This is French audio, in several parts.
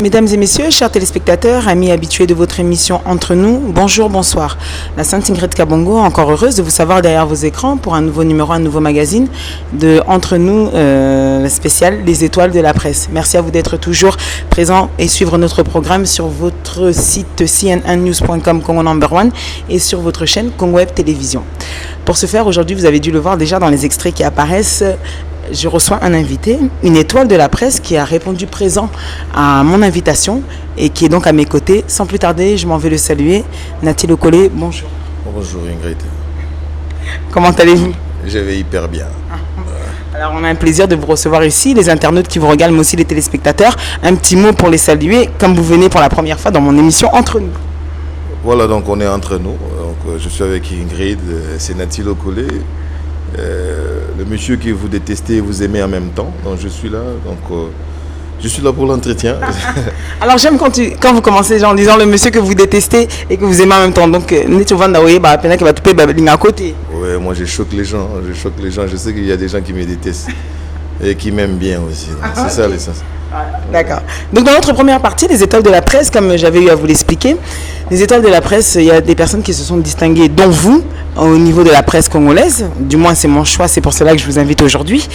Mesdames et messieurs, chers téléspectateurs, amis habitués de votre émission Entre nous, bonjour, bonsoir. La Sainte Ingrid Kabongo, encore heureuse de vous savoir derrière vos écrans pour un nouveau numéro, un nouveau magazine de Entre nous spécial Les Étoiles de la Presse. Merci à vous d'être toujours présents et suivre notre programme sur votre site cnnnews.com Congo Number One et sur votre chaîne Congo Web Télévision. Pour ce faire, aujourd'hui, vous avez dû le voir déjà dans les extraits qui apparaissent. Je reçois un invité, une étoile de la presse qui a répondu présent à mon invitation et qui est donc à mes côtés. Sans plus tarder, je m'en vais le saluer. Nathalie Lokole, bonjour. Bonjour Ingrid. Comment allez-vous? Je vais hyper bien. Alors on a un plaisir de vous recevoir ici, les internautes qui vous regardent, mais aussi les téléspectateurs. Un petit mot pour les saluer, comme vous venez pour la première fois dans mon émission Entre nous. Voilà, donc on est entre nous. Donc, je suis avec Ingrid, c'est Nathalie Lokole. Le monsieur que vous détestez et vous aimez en même temps. Donc je suis là, je suis là pour l'entretien. Alors j'aime quand vous commencez en disant le monsieur que vous détestez et que vous aimez en même temps. Donc à côté. Ouais, moi je choque les gens, je sais qu'il y a des gens qui me détestent et qui m'aiment bien aussi. C'est ça l'essence. D'accord. Donc dans notre première partie, les étoiles de la presse, comme j'avais eu à vous l'expliquer, les étoiles de la presse, il y a des personnes qui se sont distinguées, dont vous, au niveau de la presse congolaise. Du moins, c'est mon choix, c'est pour cela que je vous invite aujourd'hui.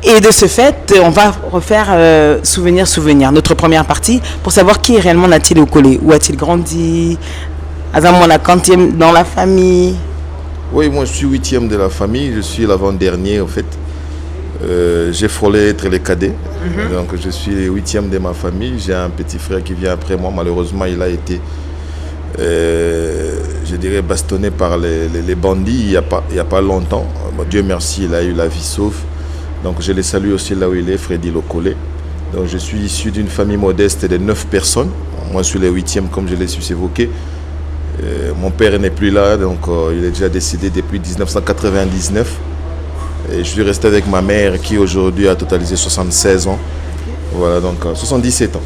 Et de ce fait, on va refaire souvenir, notre première partie, pour savoir qui est réellement Nathalie Lokole. Où a-t-il grandi? Azamon la quantième dans la famille? Oui, moi je suis 8e de la famille, je suis l'avant-dernier en fait. J'ai frôlé être le cadet, donc je suis 8e de ma famille. J'ai un petit frère qui vient après moi. Malheureusement, il a été, je dirais, bastonné par les bandits il y a pas longtemps. Dieu merci, il a eu la vie sauve. Donc je le salue aussi là où il est, Freddy Lokole. Donc je suis issu d'une famille modeste de 9 personnes. Moi je suis le 8e comme je l'ai su évoqué. Mon père n'est plus là, donc il est déjà décédé depuis 1999. Et je suis resté avec ma mère qui aujourd'hui a totalisé 76 ans. Voilà, donc 77 ans.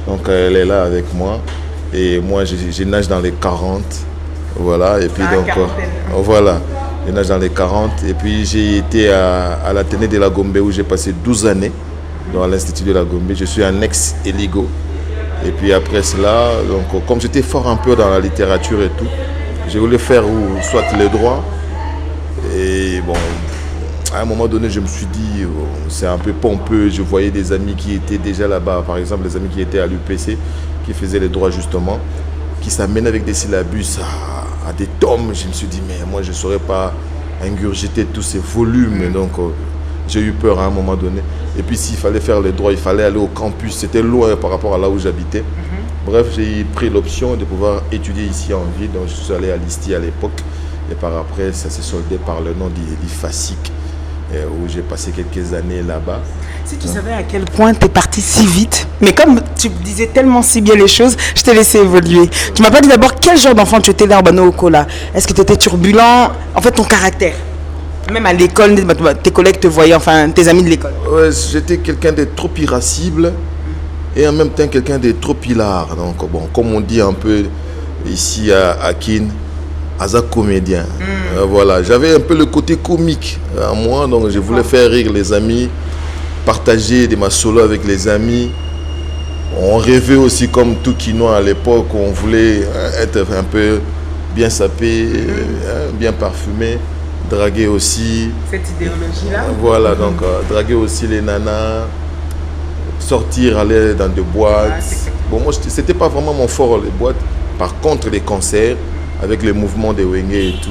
Donc elle est là avec moi. Et moi, je nage dans les 40. Voilà, et puis donc voilà, je nage dans les 40. Et puis j'ai été à l'Athénée de la Gombe où j'ai passé 12 années dans l'Institut de la Gombe. Je suis un ex-Eligo. Et puis après cela, donc, comme j'étais fort un peu dans la littérature et tout, j'ai voulu faire soit le droit. Et bon, à un moment donné, je me suis dit, c'est un peu pompeux. Je voyais des amis qui étaient déjà là-bas, par exemple, les amis qui étaient à l'UPC, qui faisaient les droits justement, qui s'amènent avec des syllabus à des tomes. Je me suis dit, mais moi, je ne saurais pas ingurgiter tous ces volumes. Donc, j'ai eu peur à un moment donné. Et puis, s'il fallait faire les droits, il fallait aller au campus. C'était loin par rapport à là où j'habitais. Bref, j'ai pris l'option de pouvoir étudier ici en ville. Donc, je suis allé à l'ISTI à l'époque. Et par après, ça s'est soldé par le nom d'IFASIC, où j'ai passé quelques années là-bas. Si tu savais à quel point tu es parti si vite, mais comme tu disais tellement si bien les choses, je t'ai laissé évoluer. Tu m'as pas dit d'abord quel genre d'enfant tu étais là au Okola. Est-ce que tu étais turbulent? En fait, ton caractère. Même à l'école, tes collègues te voyaient, enfin tes amis de l'école. Ouais, j'étais quelqu'un de trop irascible et en même temps quelqu'un de trop hilar. Donc bon, comme on dit un peu ici à Kin, Aza comédien. Voilà, j'avais un peu le côté comique à moi, donc je voulais faire rire les amis, partager des solos avec les amis. On rêvait aussi comme tout Quinois à l'époque, on voulait être un peu bien sapé, bien parfumé, draguer aussi. Cette idéologie-là. Voilà, donc draguer aussi les nanas, sortir, aller dans des boîtes. Bon, moi, c'était pas vraiment mon fort, les boîtes. Par contre, les concerts, avec les mouvements de Wenge et tout,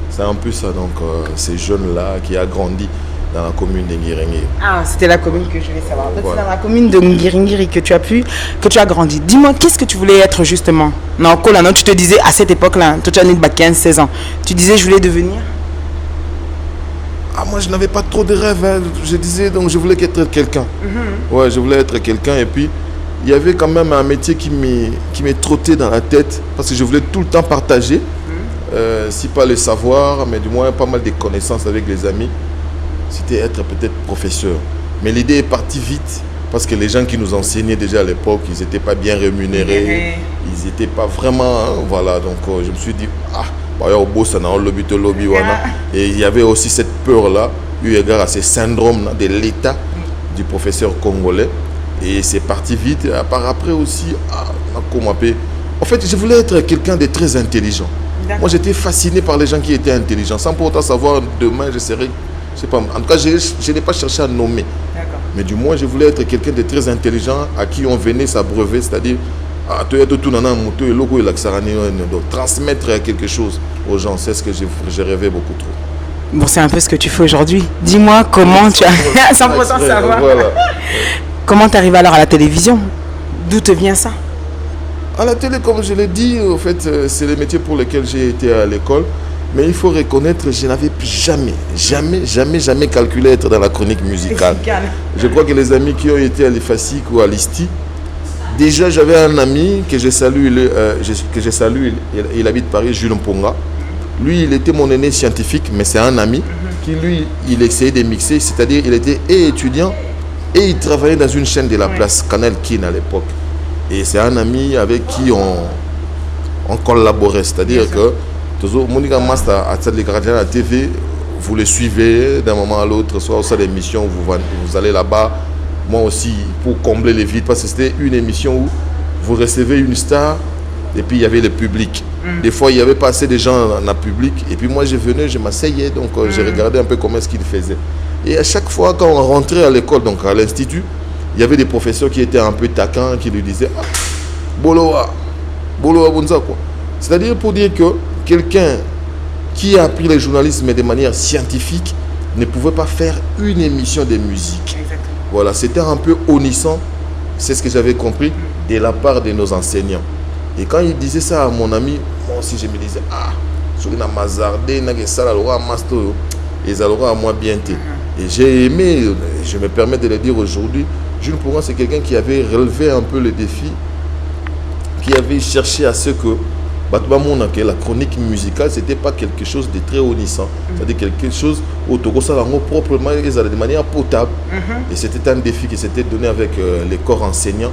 c'est un peu ça, donc ces jeunes-là qui a grandi dans la commune de Ngiringiri. Ah, c'était la commune que je voulais savoir. Donc voilà. C'est dans la commune de Ngiringiri que tu as grandi. Dis-moi, qu'est-ce que tu voulais être justement? Non, tu te disais à cette époque-là, tu as 15-16 ans, tu disais je voulais devenir? Ah, moi je n'avais pas trop de rêves, hein. Je disais donc je voulais être quelqu'un. Ouais, je voulais être quelqu'un et puis il y avait quand même un métier qui m'est trotté dans la tête parce que je voulais tout le temps partager, si pas le savoir, mais du moins pas mal de connaissances avec les amis. C'était être peut-être professeur. Mais l'idée est partie vite parce que les gens qui nous enseignaient déjà à l'époque, ils n'étaient pas bien rémunérés, ils n'étaient pas vraiment, voilà. Donc je me suis dit, et il y avait aussi cette peur-là, eu égard à ces syndromes de l'État du professeur congolais. Et c'est parti vite. Par après aussi, en fait, je voulais être quelqu'un de très intelligent. Moi, j'étais fasciné par les gens qui étaient intelligents. Sans pour autant savoir, demain, je serai... Je sais pas. En tout cas, je n'ai pas cherché à nommer. Mais du moins, je voulais être quelqu'un de très intelligent à qui on venait s'abreuver, c'est-à-dire transmettre quelque chose aux gens. C'est ce que j'ai rêvé beaucoup trop. Bon, c'est un peu ce que tu fais aujourd'hui. Dis-moi comment tu as... Sans pourtant savoir. Voilà. Comment tu arrives alors à la télévision? D'où te vient ça? À la télé, comme je l'ai dit, en fait, c'est les métiers pour lesquels j'ai été à l'école. Mais il faut reconnaître, je n'avais jamais calculé être dans la chronique musicale. Je crois que les amis qui ont été à l'EFASIC ou à l'ISTI, déjà j'avais un ami que je salue, il habite Paris, Jules Mponga. Lui, il était mon aîné scientifique, mais c'est un ami qui, lui, il essayait de mixer, c'est-à-dire il était étudiant et il travaillait dans une chaîne de la place, Canal Kin à l'époque. Et c'est un ami avec qui on collaborait, c'est-à-dire que Monica Master à la TV, vous le suivez d'un moment à l'autre, soit au sein d'émissions, vous allez là-bas. Moi aussi, pour combler les vides, parce que c'était une émission où vous recevez une star et puis il y avait le public. Des fois, il n'y avait pas assez de gens dans le public. Et puis moi, je venais, je m'asseyais, donc je regardais un peu comment est-ce qu'il faisait. Et à chaque fois, quand on rentrait à l'école, donc à l'institut, il y avait des professeurs qui étaient un peu taquins, qui lui disaient « Ah, Boloa Bonza » quoi. C'est-à-dire pour dire que quelqu'un qui a appris le journalisme de manière scientifique ne pouvait pas faire une émission de musique. Exactement. Voilà, c'était un peu honnissant, c'est ce que j'avais compris de la part de nos enseignants. Et quand il disait ça à mon ami, moi aussi je me disais, ah, sur une mazardé, ils allaient à moi bien. Et j'ai aimé, je me permets de le dire aujourd'hui, Jules Mponga, c'est quelqu'un qui avait relevé un peu le défi, qui avait cherché à ce que la chronique musicale, ce n'était pas quelque chose de très honnissant. C'est-à-dire quelque chose où tu proprement de manière potable. Et c'était un défi qui s'était donné avec les corps enseignants.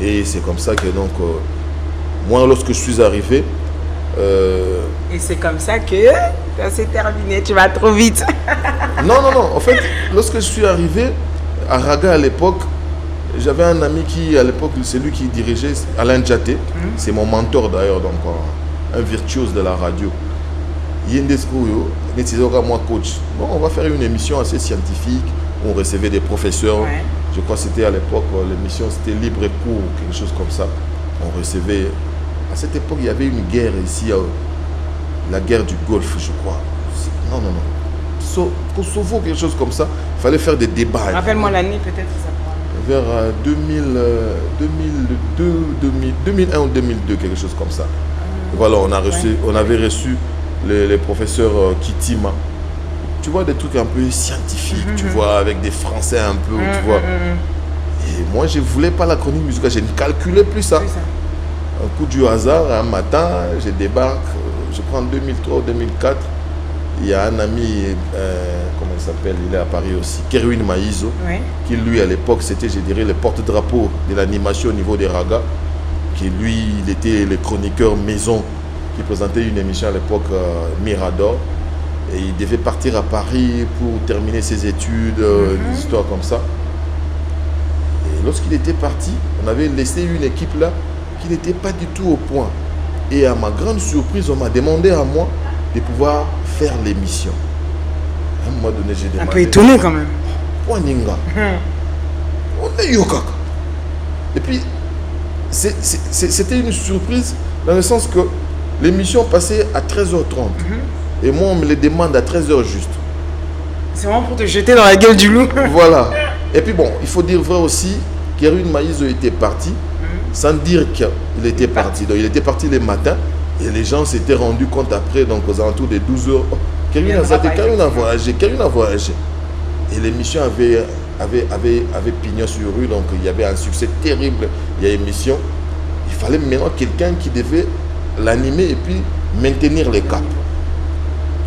Et c'est comme ça que donc, moi, lorsque je suis arrivé... Et c'est comme ça que c'est terminé, tu vas trop vite. Non. En fait, lorsque je suis arrivé à Raga à l'époque, j'avais un ami qui, à l'époque, c'est lui qui dirigeait, Alain Djaté. C'est mon mentor d'ailleurs, donc un virtuose de la radio. Moi coach. Bon, on va faire une émission assez scientifique. On recevait des professeurs. Ouais. Je crois que c'était à l'époque, l'émission c'était Libre et Court, quelque chose comme ça. On recevait... À cette époque, il y avait une guerre ici, la guerre du Golfe, je crois. Non. Kosovo, quelque chose comme ça. Il fallait faire des débats. Rappelle-moi l'année, peut-être ça. Vers 2001 ou 2002, quelque chose comme ça. Voilà, on avait reçu les professeurs Kitima. Tu vois, des trucs un peu scientifiques, tu vois, avec des Français un peu, tu vois. Et moi, je ne voulais pas la chronique musicale, je ne calculais plus ça. Un coup du hasard, un matin, je débarque, je prends en 2003 ou 2004. Il y a un ami, comment il s'appelle, il est à Paris aussi, Kerwin Maïzo, qui lui à l'époque c'était, je dirais, le porte-drapeau de l'animation au niveau des ragas, qui lui, il était le chroniqueur maison, qui présentait une émission à l'époque, Mirador, et il devait partir à Paris pour terminer ses études, des histoires comme ça. Et lorsqu'il était parti, on avait laissé une équipe là qui n'était pas du tout au point. Et à ma grande surprise, on m'a demandé à moi de pouvoir faire l'émission. À un moment donné, j'ai demandé... Un peu étonné quand même. Waninga. On est yokaka. Et puis, c'était une surprise dans le sens que l'émission passait à 13h30. Et moi, on me le demande à 13h juste. C'est vraiment pour te jeter dans la gueule du loup. Voilà. Et puis bon, il faut dire vrai aussi, Kerwin Maïzo était parti, sans dire qu'il était parti. Donc il était parti le matin et les gens s'étaient rendus compte après, donc aux alentours de 12h. Oh, Kerwin a voyagé. Et l'émission avait pignon sur rue, donc il y avait un succès terrible. Il y a émission. Il fallait maintenant quelqu'un qui devait l'animer et puis maintenir les caps.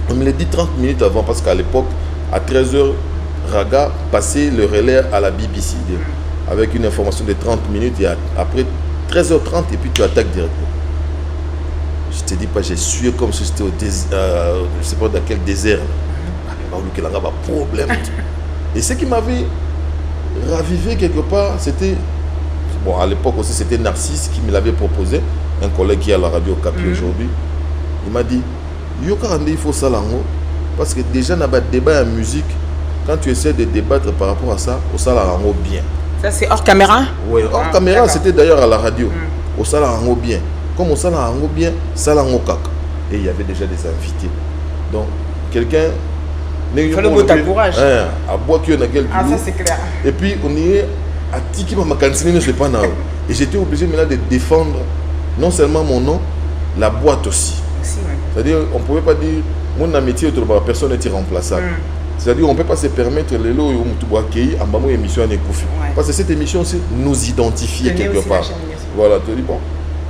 On me l'a dit 30 minutes avant, parce qu'à l'époque, à 13h, Raga passait le relais à la BBC avec une information de 30 minutes et après 13h30 et puis tu attaques directement. Je te dis pas, j'ai sué comme si j'étais au désert, je ne sais pas dans quel désert. Il y a un problème. Et ce qui m'avait ravivé quelque part, c'était Bon, à l'époque aussi, c'était Narcisse qui me l'avait proposé, un collègue qui est à la radio Capi aujourd'hui. Il m'a dit, il faut ça là, parce que déjà, dans le débat en musique, quand tu essaies de débattre par rapport à ça, au ça là, bien. Ça, c'est hors caméra? Oui, hors caméra, c'était d'ailleurs à la radio. Au ça là, bien. Comme au ça là, bien, ça là, caca. Et il y avait déjà des invités. Donc, quelqu'un... Il faut le beau courage. À boire qu'il y en a quelques ça c'est clair. Et puis, on y est à Tiki ma cantine, je ne sais pas. Et j'étais obligé maintenant de défendre non seulement mon nom, la boîte aussi. C'est-à-dire, on ne pouvait pas dire, mon métier, personne n'est irremplaçable. C'est-à-dire, on ne peut pas se permettre les lots où on doit accueillir en bas émission à Koufi. Parce que cette émission aussi nous identifiait quelque part. Voilà, tu dis, bon,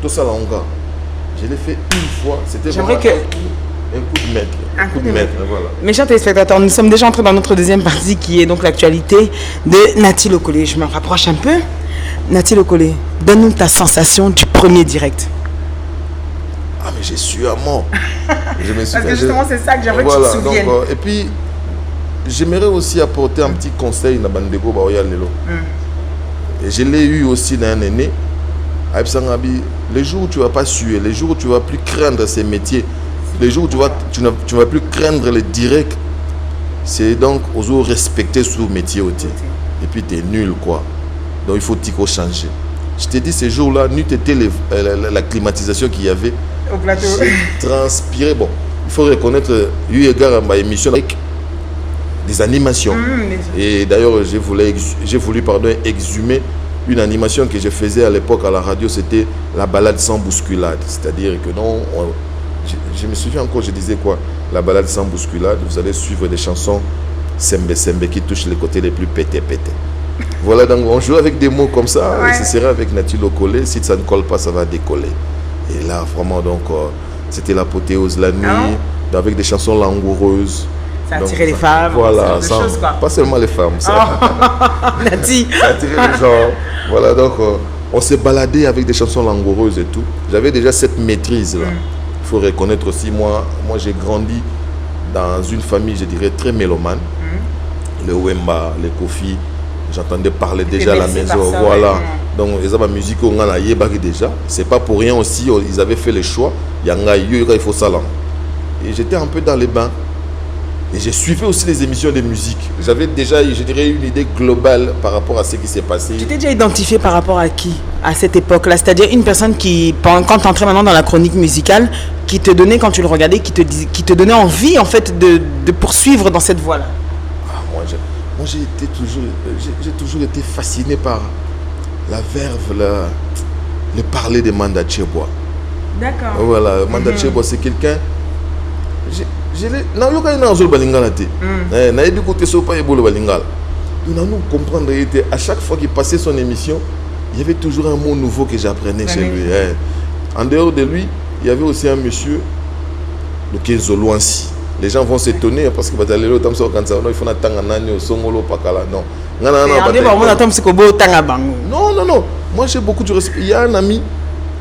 tout ça là, je l'ai fait une fois. C'était vraiment un coup de maître. Un coup de maître, voilà. Mes chers téléspectateurs, nous sommes déjà entrés dans notre deuxième partie qui est donc l'actualité de Nati Lokole. Je me rapproche un peu. Nati Lokole, donne-nous ta sensation du premier direct. Ah, mais j'ai su à mort. Parce que justement, c'est ça que j'aimerais que tu te souviennes. Donc, et puis, j'aimerais aussi apporter un petit conseil à Bandego Baoya Lelo. Et je l'ai eu aussi dans un aîné. Les jours où tu ne vas pas suer, les jours où tu ne vas plus craindre ces métiers, les jours où tu ne vas plus craindre les directs, c'est donc aux respecter ce métier aussi. Et puis tu es nul quoi. Donc il faut changer. Je t'ai dit ces jours-là, n'eût été la climatisation qu'il y avait. Au plateau. J'ai transpiré. Bon, il faut reconnaître, eu égard à ma émission avec des animations. Et d'ailleurs, j'ai voulu exhumer une animation que je faisais à l'époque à la radio, c'était la balade sans bousculade. C'est-à-dire que non, je me souviens encore, je disais quoi? La balade sans bousculade, vous allez suivre des chansons sembe sembe qui touchent les côtés les plus pétés. Voilà, donc on joue avec des mots comme ça, et ce serait avec Nati Lokole, si ça ne colle pas, ça va décoller. Et là, vraiment, donc, c'était l'apothéose la nuit, avec des chansons langoureuses. Ça attirait les femmes, voilà, pas seulement les femmes, ça. Nati. Ça attirait les gens. Voilà, donc, on s'est baladé avec des chansons langoureuses et tout. J'avais déjà cette maîtrise-là. Il faut reconnaître aussi, moi j'ai grandi dans une famille, je dirais, très mélomane. Le Wemba, les Kofi, j'entendais parler déjà à la maison. Ça, voilà. Donc, ils avaient la musique, on a déjà. C'est pas pour rien aussi, ils avaient fait le choix. Il faut ça là. Et j'étais un peu dans les bains. Et j'ai suivi aussi les émissions de musique. J'avais déjà, je dirais, une idée globale par rapport à ce qui s'est passé. Tu t'es déjà identifié par rapport à qui à cette époque-là? C'est-à-dire une personne qui, quand tu entrais maintenant dans la chronique musicale, qui te donnait, quand tu le regardais, qui te donnait envie en fait de poursuivre dans cette voie-là. Moi j'ai toujours été fasciné par la verve, le parler de Manda Tcheboa. D'accord. Voilà, Manda Tcheboa, c'est quelqu'un... Nous comprendre à chaque fois qu'il passait son émission, il y avait toujours un mot nouveau que j'apprenais chez lui. En dehors de lui, il y avait aussi un monsieur, le Kenzoloansi. Les gens vont s'étonner parce que il faut non. Moi j'ai beaucoup de respect. Il y a un ami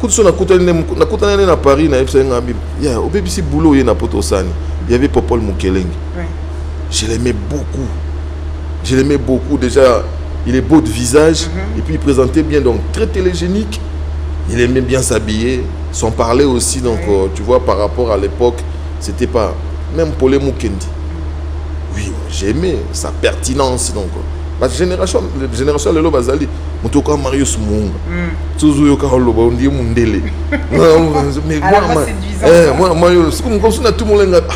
à Paris, il y avait Popol Mukelengi. Je l'aimais beaucoup. Déjà, il est beau de visage et puis il présentait bien, donc très télégénique. Il aimait bien s'habiller. Son parler aussi, donc tu vois, par rapport à l'époque, c'était pas. Même Paul Mukendi. Oui, j'aimais sa pertinence. Donc, la génération de l'Obazali, en tout cas, Marius Moung, toujours Yoka Holoba, on dit Mundele. Mais moi, comme ça, tout le monde a dit,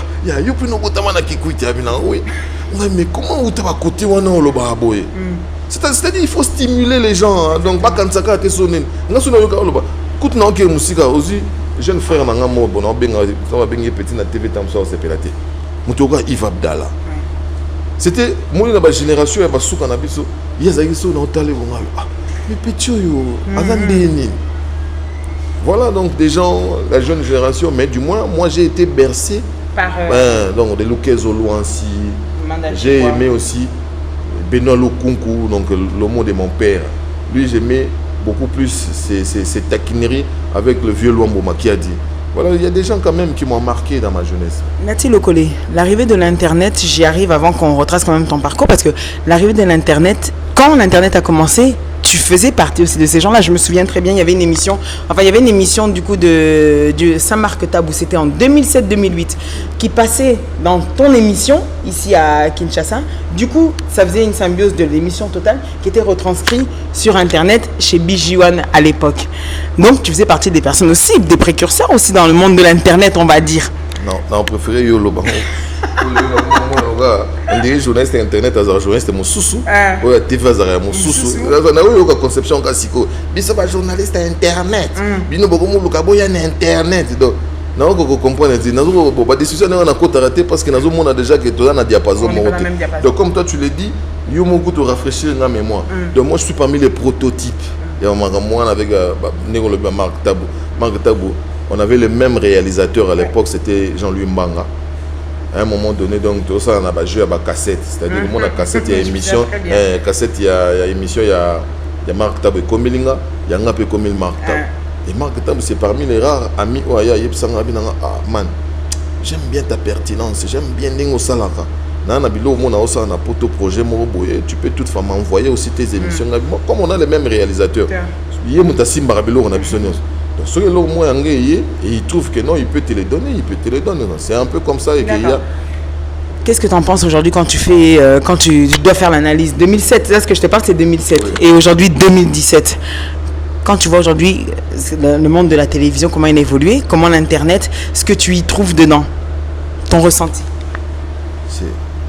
mais comment vous avez côté Holoba Aboye? C'est-à-dire il faut stimuler les gens. Donc, pas quand ça a été sonné. Nous sommes Yoka Holoba. Écoute, nous avons musique aussi. Jeune frère, on a un petit na TV Tamsa, c'est pélaté. Moutoka Yves Abdallah. C'était moi la génération ya basuka na biso yazaki so na otale bonga mais petit yo azandeni. Voilà donc des gens, la jeune génération, mais du moins moi j'ai été bercé par donc de Lukezo Louansi. J'ai aimé aussi Benoît Lukunku, donc le mot de mon père. Lui j'aimais beaucoup plus ces taquineries avec le vieux Luambo Makiadi. Voilà, il y a des gens quand même qui m'ont marqué dans ma jeunesse. Nati Lokole, l'arrivée de l'Internet, j'y arrive avant qu'on retrace quand même ton parcours, parce que l'arrivée de l'Internet, quand l'Internet a commencé, tu faisais partie aussi de ces gens-là. Je me souviens très bien, il y avait une émission, du coup de Saint-Marc Tabou, c'était en 2007-2008, qui passait dans ton émission, ici à Kinshasa. Du coup, ça faisait une symbiose de l'émission totale qui était retranscrite sur Internet chez BG1 à l'époque. Donc, tu faisais partie des personnes aussi, des précurseurs aussi dans le monde de l'Internet, on va dire. Non, on préférait Yolo. On dirait journaliste internet, journaliste mon sousou. Ouais, TV azara mon sousou. On a eu une conception classico. Biso ba journaliste internet. Bino boko mo lukabo ya internet. Donc, na ko comprendre dit nazo ba décision na ko raté parce que nazo mona déjà que toi na diapason mo. Donc comme toi tu le dis, yo mo ko te rafraîchir la mémoire. Donc moi je suis parmi les prototypes. Et moi avec Marc Tabou. Marc Tabou, on avait le même réalisateur à l'époque, c'était Jean-Louis Mbanga. À un moment donné, donc, tout ça, on a joué à la cassette. C'est-à-dire, le monde a cassette, il y a émission. Cassette, il y a émission, il y a Marc Tabou et Komilinga, il y a un peu comme Marc Tabou. Et Marc Tabou, c'est parmi les rares amis. Ah, man, j'aime bien ta pertinence, j'aime bien Ningo Salaka. Tu peux toutefois m'envoyer aussi tes émissions. Comme on a les mêmes réalisateurs. Il y a donc et il trouve que non, il peut te les donner, C'est un peu comme ça. Qu'est-ce que tu en penses aujourd'hui quand tu fais, quand tu dois faire l'analyse 2007, là ce que je te parle c'est 2007 et aujourd'hui 2017. Quand tu vois aujourd'hui le monde de la télévision, comment il a évolué, comment l'Internet, ce que tu y trouves dedans, ton ressenti.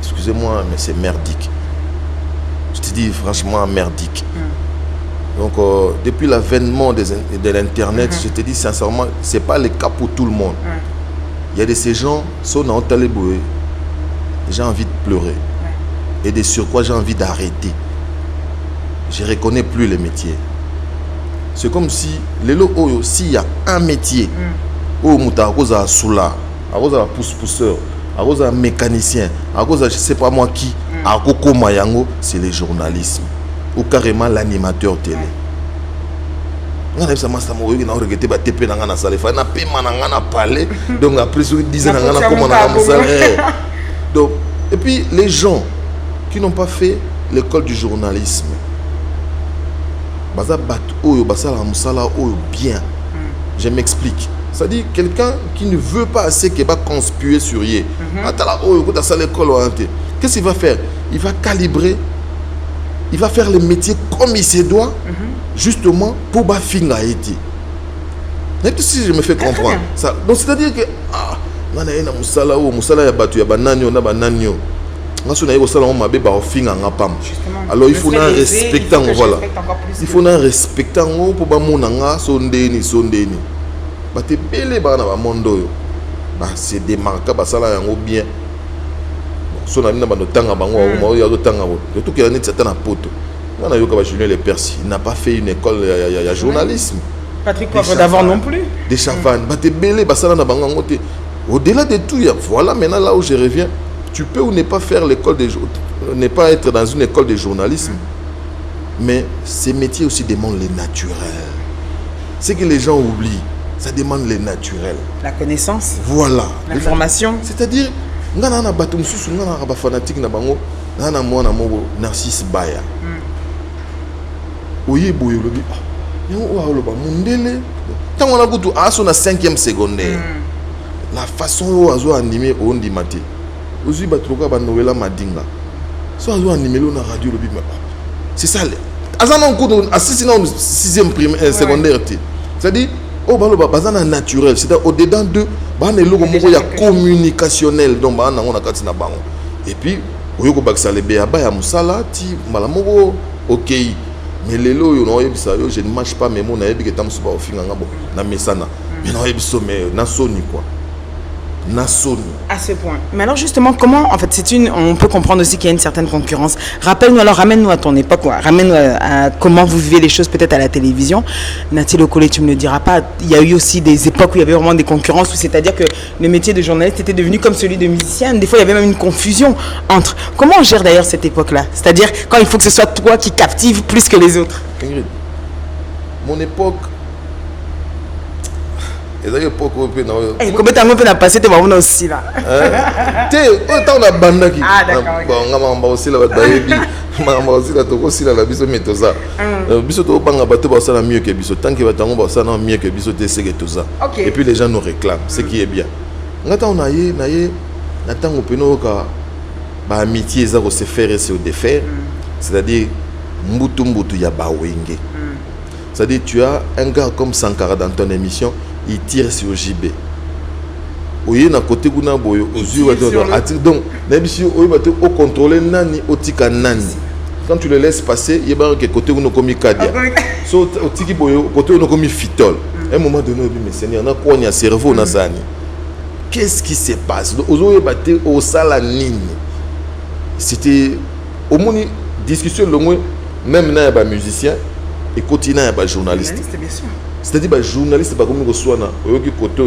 Excusez-moi, mais c'est merdique. Je te dis franchement merdique. Donc, depuis l'avènement de l'Internet, je te dis sincèrement, ce n'est pas le cas pour tout le monde. Il y a de ces gens, j'ai envie de pleurer. Et de surcroît, j'ai envie d'arrêter. Je ne reconnais plus les métiers. C'est comme si, s'il y a un métier, où il y a un soula, un pousse-pousseur, un mécanicien, je ne sais pas moi qui, c'est le journalisme. Ou carrément l'animateur télé. Donc et puis les gens qui n'ont pas fait l'école du journalisme, bien. Je m'explique. C'est-à-dire quelqu'un qui ne veut pas assez qu'il va conspuer sur lui. Qu'est-ce qu'il va faire? Il va calibrer. Il va faire le métier comme il se doit, justement pour finir été. Si je me fais comprendre ça. Donc c'est-à-dire que alors il faut un respectant, voilà. Il faut un respectant pour c'est démarquable bien. Il n'a pas fait une école de journalisme. Patrick Poivre d'avant non plus. Des chavannes. Au-delà de tout, voilà maintenant là où je reviens. Tu peux ou ne pas faire l'école de ne pas être dans une école de journalisme. Mais ces métiers aussi demandent le naturel. C'est que les gens oublient. Ça demande le naturel. La connaissance. Voilà. L'information. C'est-à-dire, ngana na bato mususu ngana ba fanatique na bango ngana mwana moko Narcisse Baya oye boyo lobi yo wa loba mundele tango na butu aso na 5e secondaire la façon où azo animer ondi maté ozi batroka ba novela madinga so azo animer na radio lobi c'est ça azana nkudo assisi na 6e primaire secondaire c'est-à-dire oh baloba bazana naturel, c'est-à-dire au dedans de bana eloko moko ya communicationnel donc bana ngona kati na bango et puis oyoko bakisa le béaba ya musala ti mala moko OK mais lelo yo no yebisa yo je ne marche pas mais mon ayebi que tamsu ba ofinga ngabo na mesana mais no yebiso mais na soni quoi. À ce point. Mais alors justement, comment, en fait, on peut comprendre aussi qu'il y a une certaine concurrence. Rappelle-nous, alors ramène-nous à ton époque, ramène-nous à comment vous vivez les choses peut-être à la télévision. Nathalie Okole, tu ne me le diras pas, il y a eu aussi des époques où il y avait vraiment des concurrences, c'est-à-dire que le métier de journaliste était devenu comme celui de musicien. Des fois, il y avait même une confusion entre. Comment on gère d'ailleurs cette époque-là? C'est-à-dire quand il faut que ce soit toi qui captive plus que les autres. Ingrid, mon époque, Et ça, il y a beaucoup de gens. Combien de temps on a passé, tu vas aussi là. Tu sais, autant la bande qui. Ah, d'accord. On va aussi là, on va aussi là, aussi là, la biso met ça. Biso to banga bato ba ça mieux que biso. Tant que batango ba ça mieux que biso, c'est que tout ça. Et puis les gens nous réclament, ce qui est bien. Ngata on aye, natango peno ka ba amitié ça se faire et se défaire. C'est-à-dire mbutu ya ba wenge. C'est-à-dire tu as un gars comme Sankara dans ton émission, il tire sur JB. Oui, na côté kuna boyo donc n'importe où va te contrôler nani otika nani. Quand tu le laisses passer, il y a que côté où nous commis Kadia. So otiki boyo côté où nous commis Fitol. À un moment donné, mais Seigneur, on a quoi un cerveau na zani. Qu'est-ce qui se passe? Aujourd'hui batté au salanine. C'était au moins discussion longue même na ba musicien et quotidien ba journaliste. C'est-à-dire ba journaliste ba comme reçoit na oyoki côté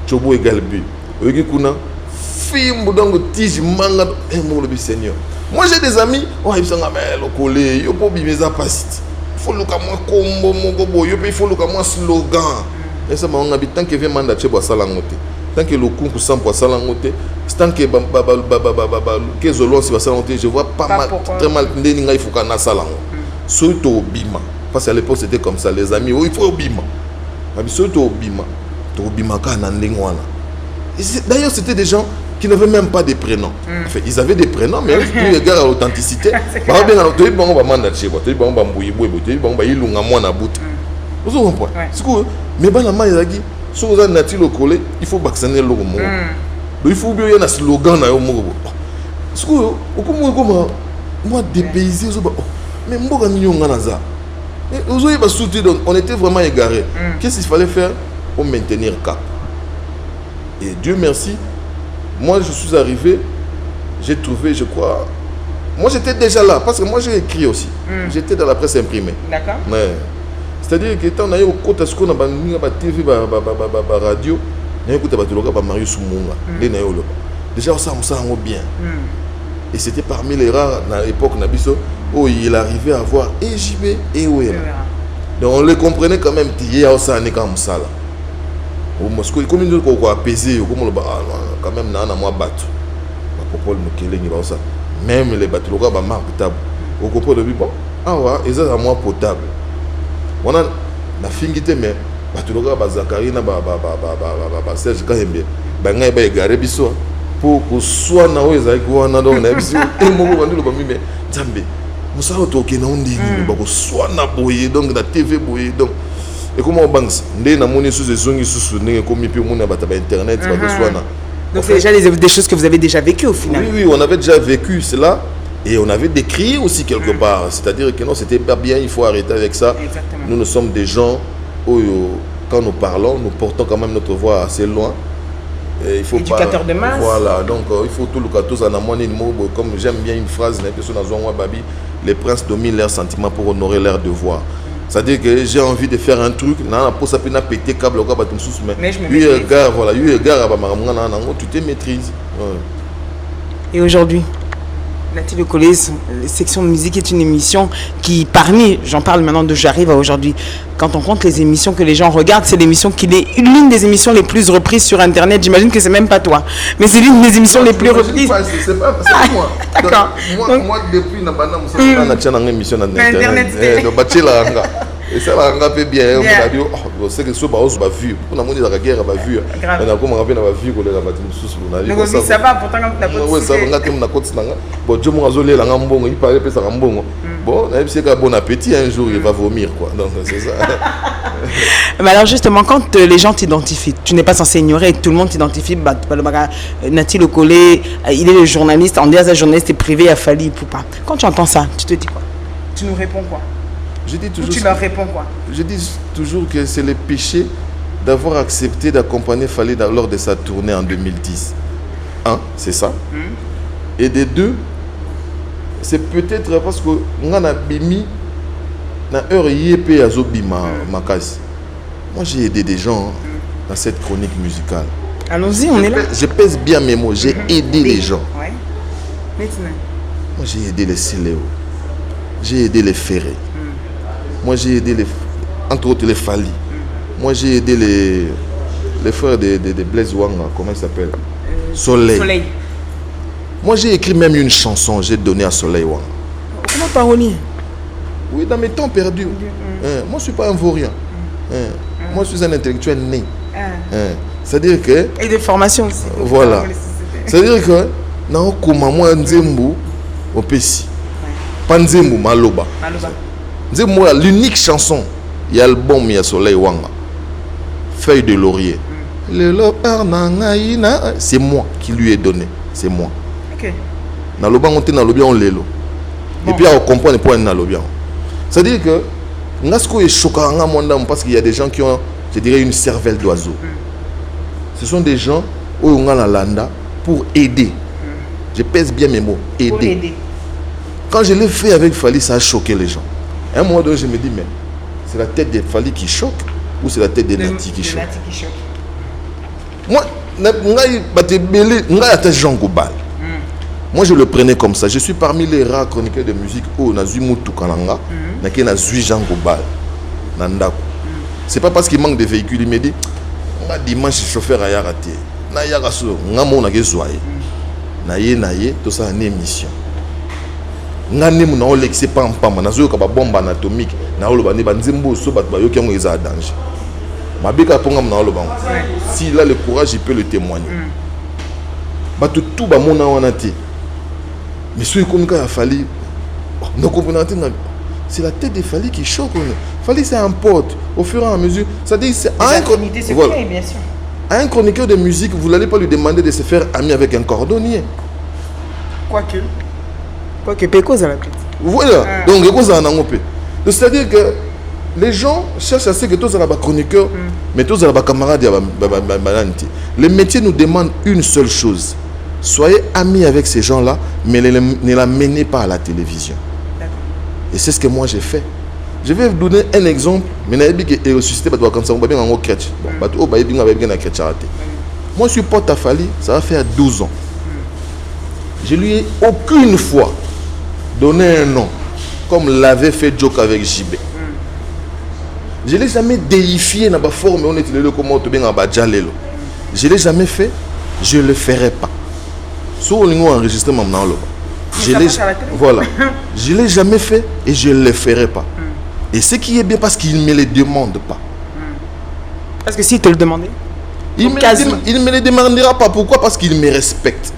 Chobo égal but. Oyoki kuna film donc tige manga mon le Seigneur. Moi j'ai des amis, oh ils sont le collé, yo po bimeza pasite. Faut le moi combo mon go yo il faut le moi slogan. Et ça m'a tant que vient mandat chez bois salangote. Tant que le concours sans bois salangote, tant que que zolo si bois salangote, je vois pas mal très mal ndéninga il faut kana salango. Surtout au bima. Parce qu'à l'époque c'était comme ça les amis, oh il faut au bima. Mais surtout au bima. D'ailleurs, c'était des gens qui n'avaient même pas de prénoms. En fait, ils avaient des prénoms, mais ils regardent à l'authenticité. Mais il faut vacciner le mot. Il faut bien un slogan. Moi, dépaysé, mais on était vraiment égarés. Qu'est-ce qu'il fallait faire pour maintenir cap? Et Dieu merci, moi je suis arrivé, j'ai trouvé, je crois, moi j'étais déjà là, parce que moi j'ai écrit aussi, j'étais dans la presse imprimée. D'accord. C'est-à-dire que quand on a eu au côté de ce qu'on a TV, radio, on a écouté Marius Munga, déjà ça me bien. Et c'était parmi les rares dans l'époque Nabiso où il arrivait à voir et JB et Ouera. Donc on le comprenait quand même, il y a aussi un écart comme ça. Au Moscou, comme il faut apaiser, comme le quand même na moi battu. Popol Mukele ni ba ça. Même les bateaux là ba marque table. Au comprend de bon. Ah ouais, et ça à moi potable. On a la fingité mais bateau là ba Zakari na ba Serge Kahembe. Ba ngai ba égaré biso pour que soit na weza ko na donc na biso et mo ko ndilo ba mi mais Nzambe. Musa otoke na ndini ba ko soit na boye donc na TV boye donc. Et comment on banque? Ndé na moni sous les ongles sous né comme puis mon abata internet ba ko soit na. Donc c'est déjà des choses que vous avez déjà vécues au final. Oui, on avait déjà vécu cela et on avait décrié aussi quelque part. C'est-à-dire que non, c'était pas bien, il faut arrêter avec ça. Exactement. Nous sommes des gens où quand nous parlons, nous portons quand même notre voix assez loin. Et il faut éducateur pas, de masse. Voilà, donc il faut tout le cas tous en amont comme j'aime bien une phrase, les princes dominent leurs sentiments pour honorer leur devoir. C'est-à-dire que j'ai envie de faire un truc, pour péter câble, mais tu te maîtrises. Et aujourd'hui, Nati Le Collé, section de musique est une émission qui, parmi, j'en parle maintenant de j'arrive à aujourd'hui, quand on compte les émissions que les gens regardent, c'est l'émission qui est l'une des émissions les plus reprises sur Internet. J'imagine que c'est même pas toi, mais c'est l'une des émissions les plus reprises. C'est pas moi. D'accord. Moi, depuis une émission d'Internet. Et ça va fait bien. On sait que ce va vu. On a monté la guerre, va vu. On a comme rappelé la vie qu'on a battu sous. Ça va pourtant quand tu as oui, ça va comme la côte. Bon, Dieu m'a zolé la gambon. Il paraît que ça gambon. Bon, c'est qu'un bon appétit un jour il va vomir quoi. Donc c'est ça. Mais alors justement, quand les gens t'identifient, tu n'es pas censé ignorer, tout le monde t'identifie. Nati Le Collé, il est le journaliste. En disant journaliste privé à Fali Poupa. Quand tu entends ça, tu te dis quoi? Tu nous réponds quoi? Je dis toujours, tu leur réponds quoi? Je dis toujours que c'est le péché d'avoir accepté d'accompagner Fali lors de sa tournée en 2010. Un, c'est ça. Et de deux, c'est peut-être parce que on a bimi na heure yépé azobima makasi. Moi j'ai aidé des gens dans cette chronique musicale. Allons-y, on est là. Je pèse bien mes mots, j'ai aidé les gens. Ouais. Maintenant. Moi j'ai aidé les Siléo. J'ai aidé les Ferré. Moi j'ai aidé entre autres les Fali. Moi j'ai aidé les frères de Blaise Wanga, comment il s'appelle? Soleil. Moi, j'ai écrit même une chanson, j'ai donné à Soleil Wanga. Comment parolier? Oui, dans mes temps perdus. Moi, je ne suis pas un vaurien. Moi, je suis un intellectuel né. C'est-à-dire que... Et de formation aussi. Voilà. C'est-à-dire que... Non, comme moi, Nzembo, au Pessi. Pas Nzembo, Maloba. Nzembo, l'unique chanson, il y a l'album, il y a Soleil Wanga. Feuille de laurier. C'est moi qui lui ai donné. C'est moi. Ok. Naloba, on était dans le bien, on l'élo. Et puis, on comprend les points dans le bien. C'est-à-dire que, Nasko est choquant parce qu'il y a des gens qui ont, je dirais, une cervelle d'oiseau. Ce sont des gens où on a la landa pour aider. Je pèse bien mes mots. Aider. Quand je l'ai fait avec Fali, ça a choqué les gens. À un moment donné, je me dis, mais c'est la tête de Fali qui choque ou c'est la tête de Nati qui choque? Moi, je le prenais comme ça. Je suis parmi les rares chroniqueurs de musique où Nazui Moutou Kalanga, Nazui Jean Gobal, Nandaku. C'est pas parce qu'il manque de véhicules, il me dit, dimanche, chauffeur a raté. Na yagaso, ngamo na gezoye. Naye, tout ça une émission. Ngane mu na olexé pam nazo ka ba bombe anatomique, na oloba ne banzimbo so bat ba yoki ngo eza danger. Mabika ponga mu na oloba. S'il a le courage, il peut le témoigner. Batu tout ba mona wana te. Mais si comme ka Fali, no comprenante c'est la tête de Fali qui choque. Fali c'est un pote au fur et à mesure, ça dit c'est un voilà. Bien sûr. Un chroniqueur de musique, vous n'allez pas lui demander de se faire ami avec un cordonnier. Quoique Péco, ça la tête. Voilà. Donc, c'est-à-dire que les gens cherchent à ce que tous les chroniqueurs, mais tous les camarades, le métier nous demande une seule chose. Soyez amis avec ces gens-là, mais ne la menez pas à la télévision. Et c'est ce que moi j'ai fait. Je vais vous donner un exemple. Moi, je suis pote à Fali, ça va faire 12 ans. Je lui ai aucune fois donné un nom, comme l'avait fait Joke avec JB. Je ne l'ai jamais déifié dans la forme, on était le comment tu bien en badjalelo. Je ne l'ai jamais fait, je ne le ferai pas. Sur le enregistrement, voilà. Je ne l'ai jamais fait et je ne le ferai pas. Et ce qui est bien parce qu'il ne me le demande pas. Parce que s'il te le demandait, il ne me le demandera pas. Pourquoi? Parce qu'il me respecte.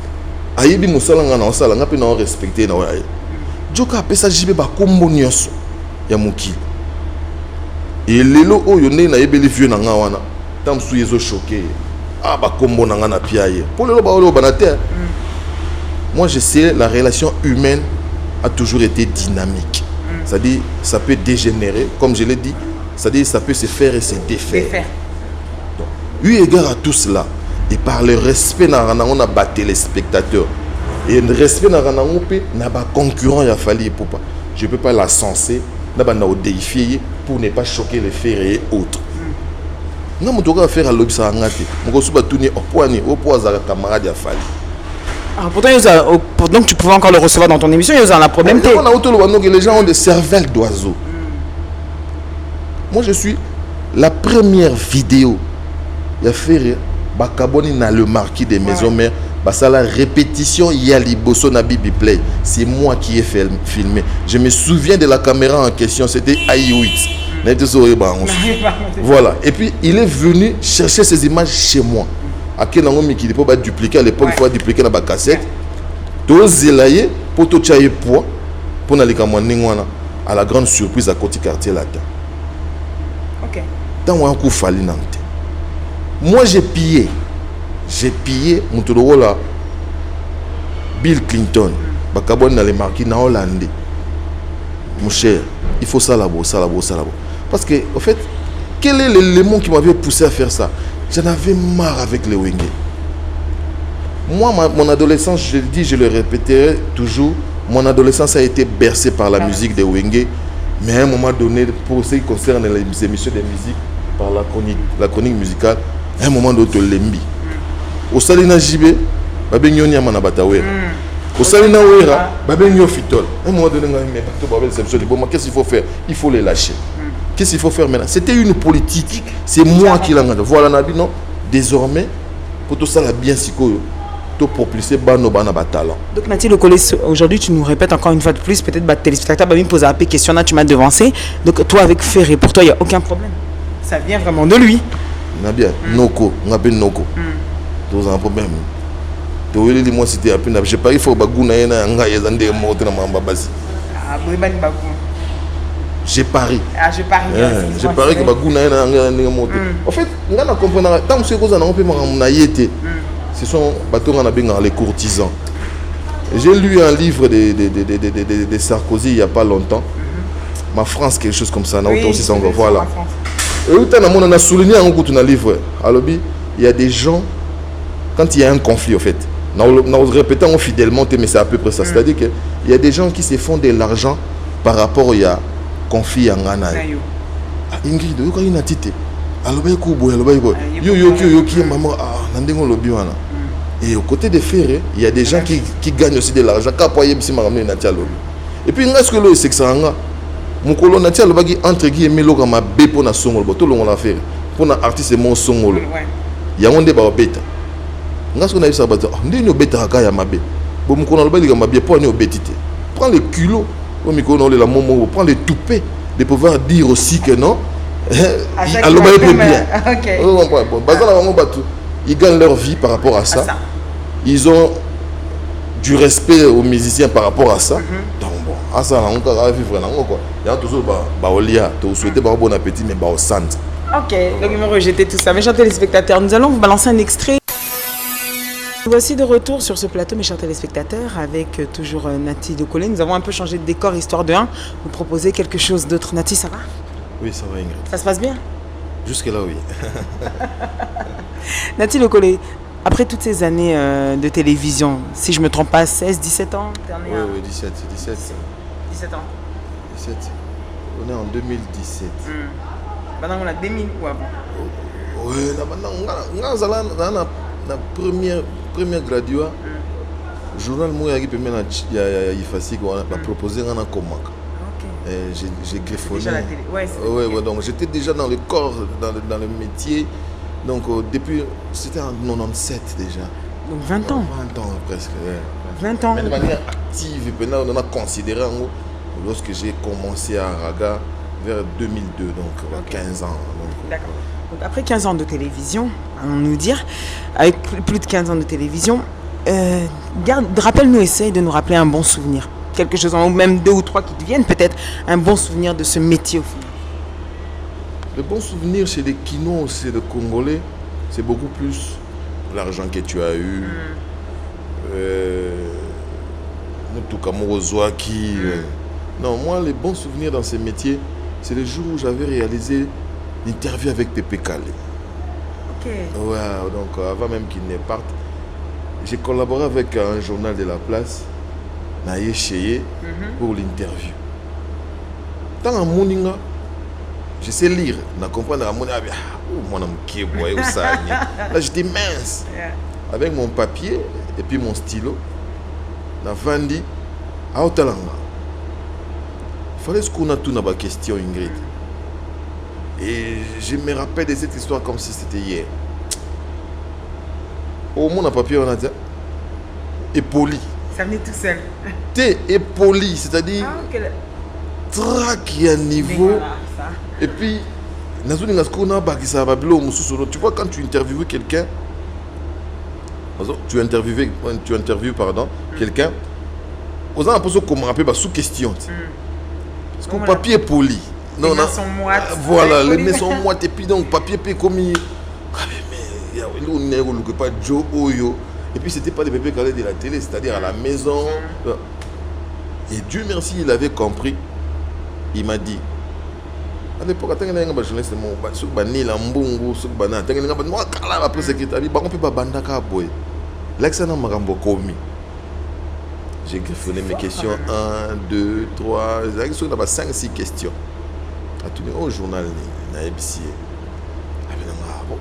Aïbi Moussalanga na osalanga pe na respecter na waye. Joka pesa jibe ba kombo nyonso ya mokili. Et lelo oyo ne na yebeli vieux na nga wana. Tam su yezo choqué. Ah ba kombo na nga na piaye. Pour lelo ba olo banate. Moi je sais la relation humaine a toujours été dynamique. C'est-à-dire, ça peut dégénérer, comme je l'ai dit, c'est-à-dire, ça peut se faire et se défaire. Donc, eu égard à tout cela, et par le respect, on a battu les spectateurs. Et le respect, on a pas concurrent, il a fallu pour pas. Je ne peux pas la censer, on a déifier pour ne pas choquer les faits et autres. On a faire à l'objet, on a tourner au point, au point à camarade, il a fallu. Ah, pourtant, tu pouvais encore le recevoir dans ton émission, il y a un problème. Les gens ont des cervelles d'oiseaux. Moi, je suis la première vidéo. Il y a fait Bakaboni dans le marquis des maisons mères. C'est la répétition Yali Bosso na Bibi Play. C'est moi qui ai filmé. Je me souviens de la caméra en question. C'était AI8. Voilà. Et puis, il est venu chercher ces images chez moi. À quel moment il faut dupliquer à l'époque, il faut dupliquer dans la cassette. Tout zélaye pour tout chayer poids pour n'aller qu'à à la grande surprise à côté quartier là-dedans. Ok. Dans un coup fallu nanté. Moi j'ai pillé mon tour là. Bill Clinton, Bakabon dans les marquis na Hollande. Mon cher, il faut ça là-bas. Parce que en fait, quel est l'élément qui m'avait poussé à faire ça? J'en avais marre avec les Wenge. Moi, mon adolescence, je le dis, je le répéterai toujours, mon adolescence a été bercée par la musique des Wenge. Mais à un moment donné, pour ce qui concerne les émissions de musique, par la chronique musicale, à un moment donné, lembi. Au Salina Jibé, Babé Nyoni Amana Batawe. Au Salina Ouera, Babé Nyo Fitol. À un moment donné, qu'est-ce qu'il faut faire? Il faut les lâcher. Qu'est-ce qu'il faut faire maintenant? C'était une politique. C'est moi qui l'ai. Voilà, Nabi, non? désormais pour tout ça la bien sikoyo to propulser bano bana ba talent. Donc Nati Le Collé, aujourd'hui tu nous répètes encore une fois de plus, peut-être bah téléspectateur va me poser un peu question là, tu m'as devancé. Donc toi avec Ferré, pour toi il y a aucun problème. Ça vient vraiment de lui. Na bien noko, ngabe noko. Tous un problème. To wele moi c'était un peu na je pas il faut baguna ena nga yezande mo te na mamba basi. Ah bani bagu. J'ai pari. Ah je parie. J'ai pari que baguna ena nga ndenge mo te. En fait, nga na comprendre tant que cause na on peut na yete. Ce sont les courtisans. J'ai lu un livre de Sarkozy il n'y a pas longtemps. Ma France, quelque chose comme ça. Oui, aussi voilà. Et on a souligné un livre. Il y a des gens, quand il y a un conflit, en fait, nous répétons fidèlement, mais c'est à peu près ça. C'est-à-dire qu'il y a des gens qui se font de l'argent par rapport à conflit en Ghana. Ingrid, il y a une attitude. Et au côté des ferrés, il y a des gens qui gagnent aussi de l'argent. Et puis, est-ce que c'est que ça mon colon natia le bagi entre guillemets loga ma bé pour na songolo tout le monde a fait pour na artiste mon songolo il y a un débat bêta ngas qu'on a eu ça bato ndino bêta ka ya mabe bon mon colon le bagi ma bé pour ne obétité prends le culot au micro non la momo prends le toupet de pouvoir dire aussi que non allo ba bien OK bon ils gagnent leur vie par rapport à ça ils ont du respect aux musiciens par rapport à ça. Donc bon, à ça on va vivre là quoi. Il y a toujours olia, tu souhaites bon appétit mais au centre. OK, donc ils vont rejeter tout ça. Mes chers téléspectateurs, nous allons vous balancer un extrait. Voici de retour sur ce plateau, mes chers téléspectateurs, avec toujours Nati Le Collé. Nous avons un peu changé de décor, histoire de vous proposer quelque chose d'autre. Nati, ça va? Oui, ça va Ingrid. Ça se passe bien? Jusque là, oui. Nati Le Collé, après toutes ces années de télévision, si je ne me trompe pas, 16, 17 ans Oui, 17. 17 ans. 17. On est en 2017. Maintenant, on a 2000 ou avant? Oui, la première graduat, journal Mouya qui peut mettre la proposé un Komaka. J'ai griffonné. Déjà la télé. Ouais, donc j'étais déjà dans le corps, dans le métier. Donc depuis, c'était en 97 déjà. Donc 20 ans. 20 ans presque. Ouais. 20 ans. Mais de manière active, on a considéré lorsque j'ai commencé à Raga vers 2002, donc 15 ans. D'accord. Donc après 15 ans de télévision, allons nous dire, avec plus de 15 ans de télévision, rappelle-nous, essaye de nous rappeler un bon souvenir. Quelque chose, ou même 2 ou 3 qui te viennent peut-être, un bon souvenir de ce métier au final. Le bon souvenir chez les Kino, c'est le Congolais, c'est beaucoup plus l'argent que tu as eu. Non, moi, les bons souvenirs dans ces métiers, c'est le jour où j'avais réalisé l'interview avec Pépé Calé. Ok. Ouais, donc avant même qu'il ne parte, j'ai collaboré avec un journal de la place, Naye Cheye, pour l'interview. Dans un Moninga, je sais lire, je comprends là j'étais mince. Avec mon papier et puis mon stylo, je Vandi à Otalanga. Il fallait qu'on a tout dans ma question, Ingrid. Et je me rappelle de cette histoire comme si c'était hier. Au moins, un papier, on a dit et poli. Ça venait tout seul. T'es époli, c'est-à-dire traque à niveau. Et puis, tu vois, quand tu interviews quelqu'un, tu interviews quelqu'un, aux gens posent comment appeler sous question. Parce que le papier est poli. Les mains sont moites. Voilà, les mains sont moites. Et puis, donc, papier est comme. Et puis, c'était pas des papiers calés de la télé, c'est-à-dire à la maison. Et Dieu merci, il avait compris. Il m'a dit. À l'époque, après j'ai griffonné mes questions 1, 2, 3, 5, 6 questions. À tout au journal, na ABC.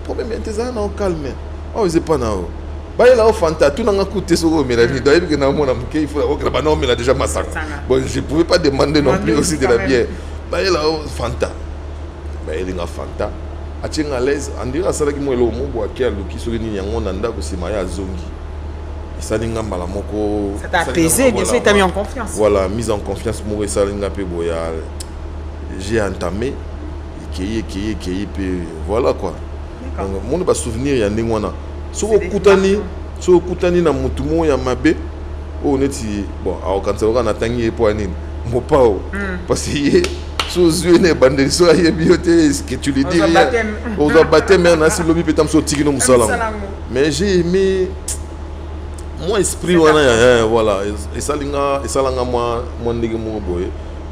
Problème, c'est ça, on calme. Oh, c'est pas now. Bah, il a au Fanta, tout n'a coûté sur eux, mais la vie doit être que il faut que non, mais il a déjà massacré. Bon, je ne pouvais pas demander non plus aussi de la bière. Bah, il a au Fanta. Bah, il a Fanta. à l'aise on dirait ça qui moi le mot bois qui a le qui sur ni yango nanda ko c'est maya zongi ça linga mbala moko ça t'a apaisé bien sûr, t'a mis en confiance. Voilà, mise en confiance moi ça linga pe boya j'ai entamé qui puis voilà quoi. Donc mon ba souvenir ya ndenge wana so kutani na mutu mo ya mabe o neti bon a okanselo kana tangi po anini mo pao parce que sous une bande so ya bioté ce que tu lui dis on doit battre mais na si lobi petam so tiki no musala mais j'ai aimé mon esprit wana voilà et ça langa moi ndenge mo boye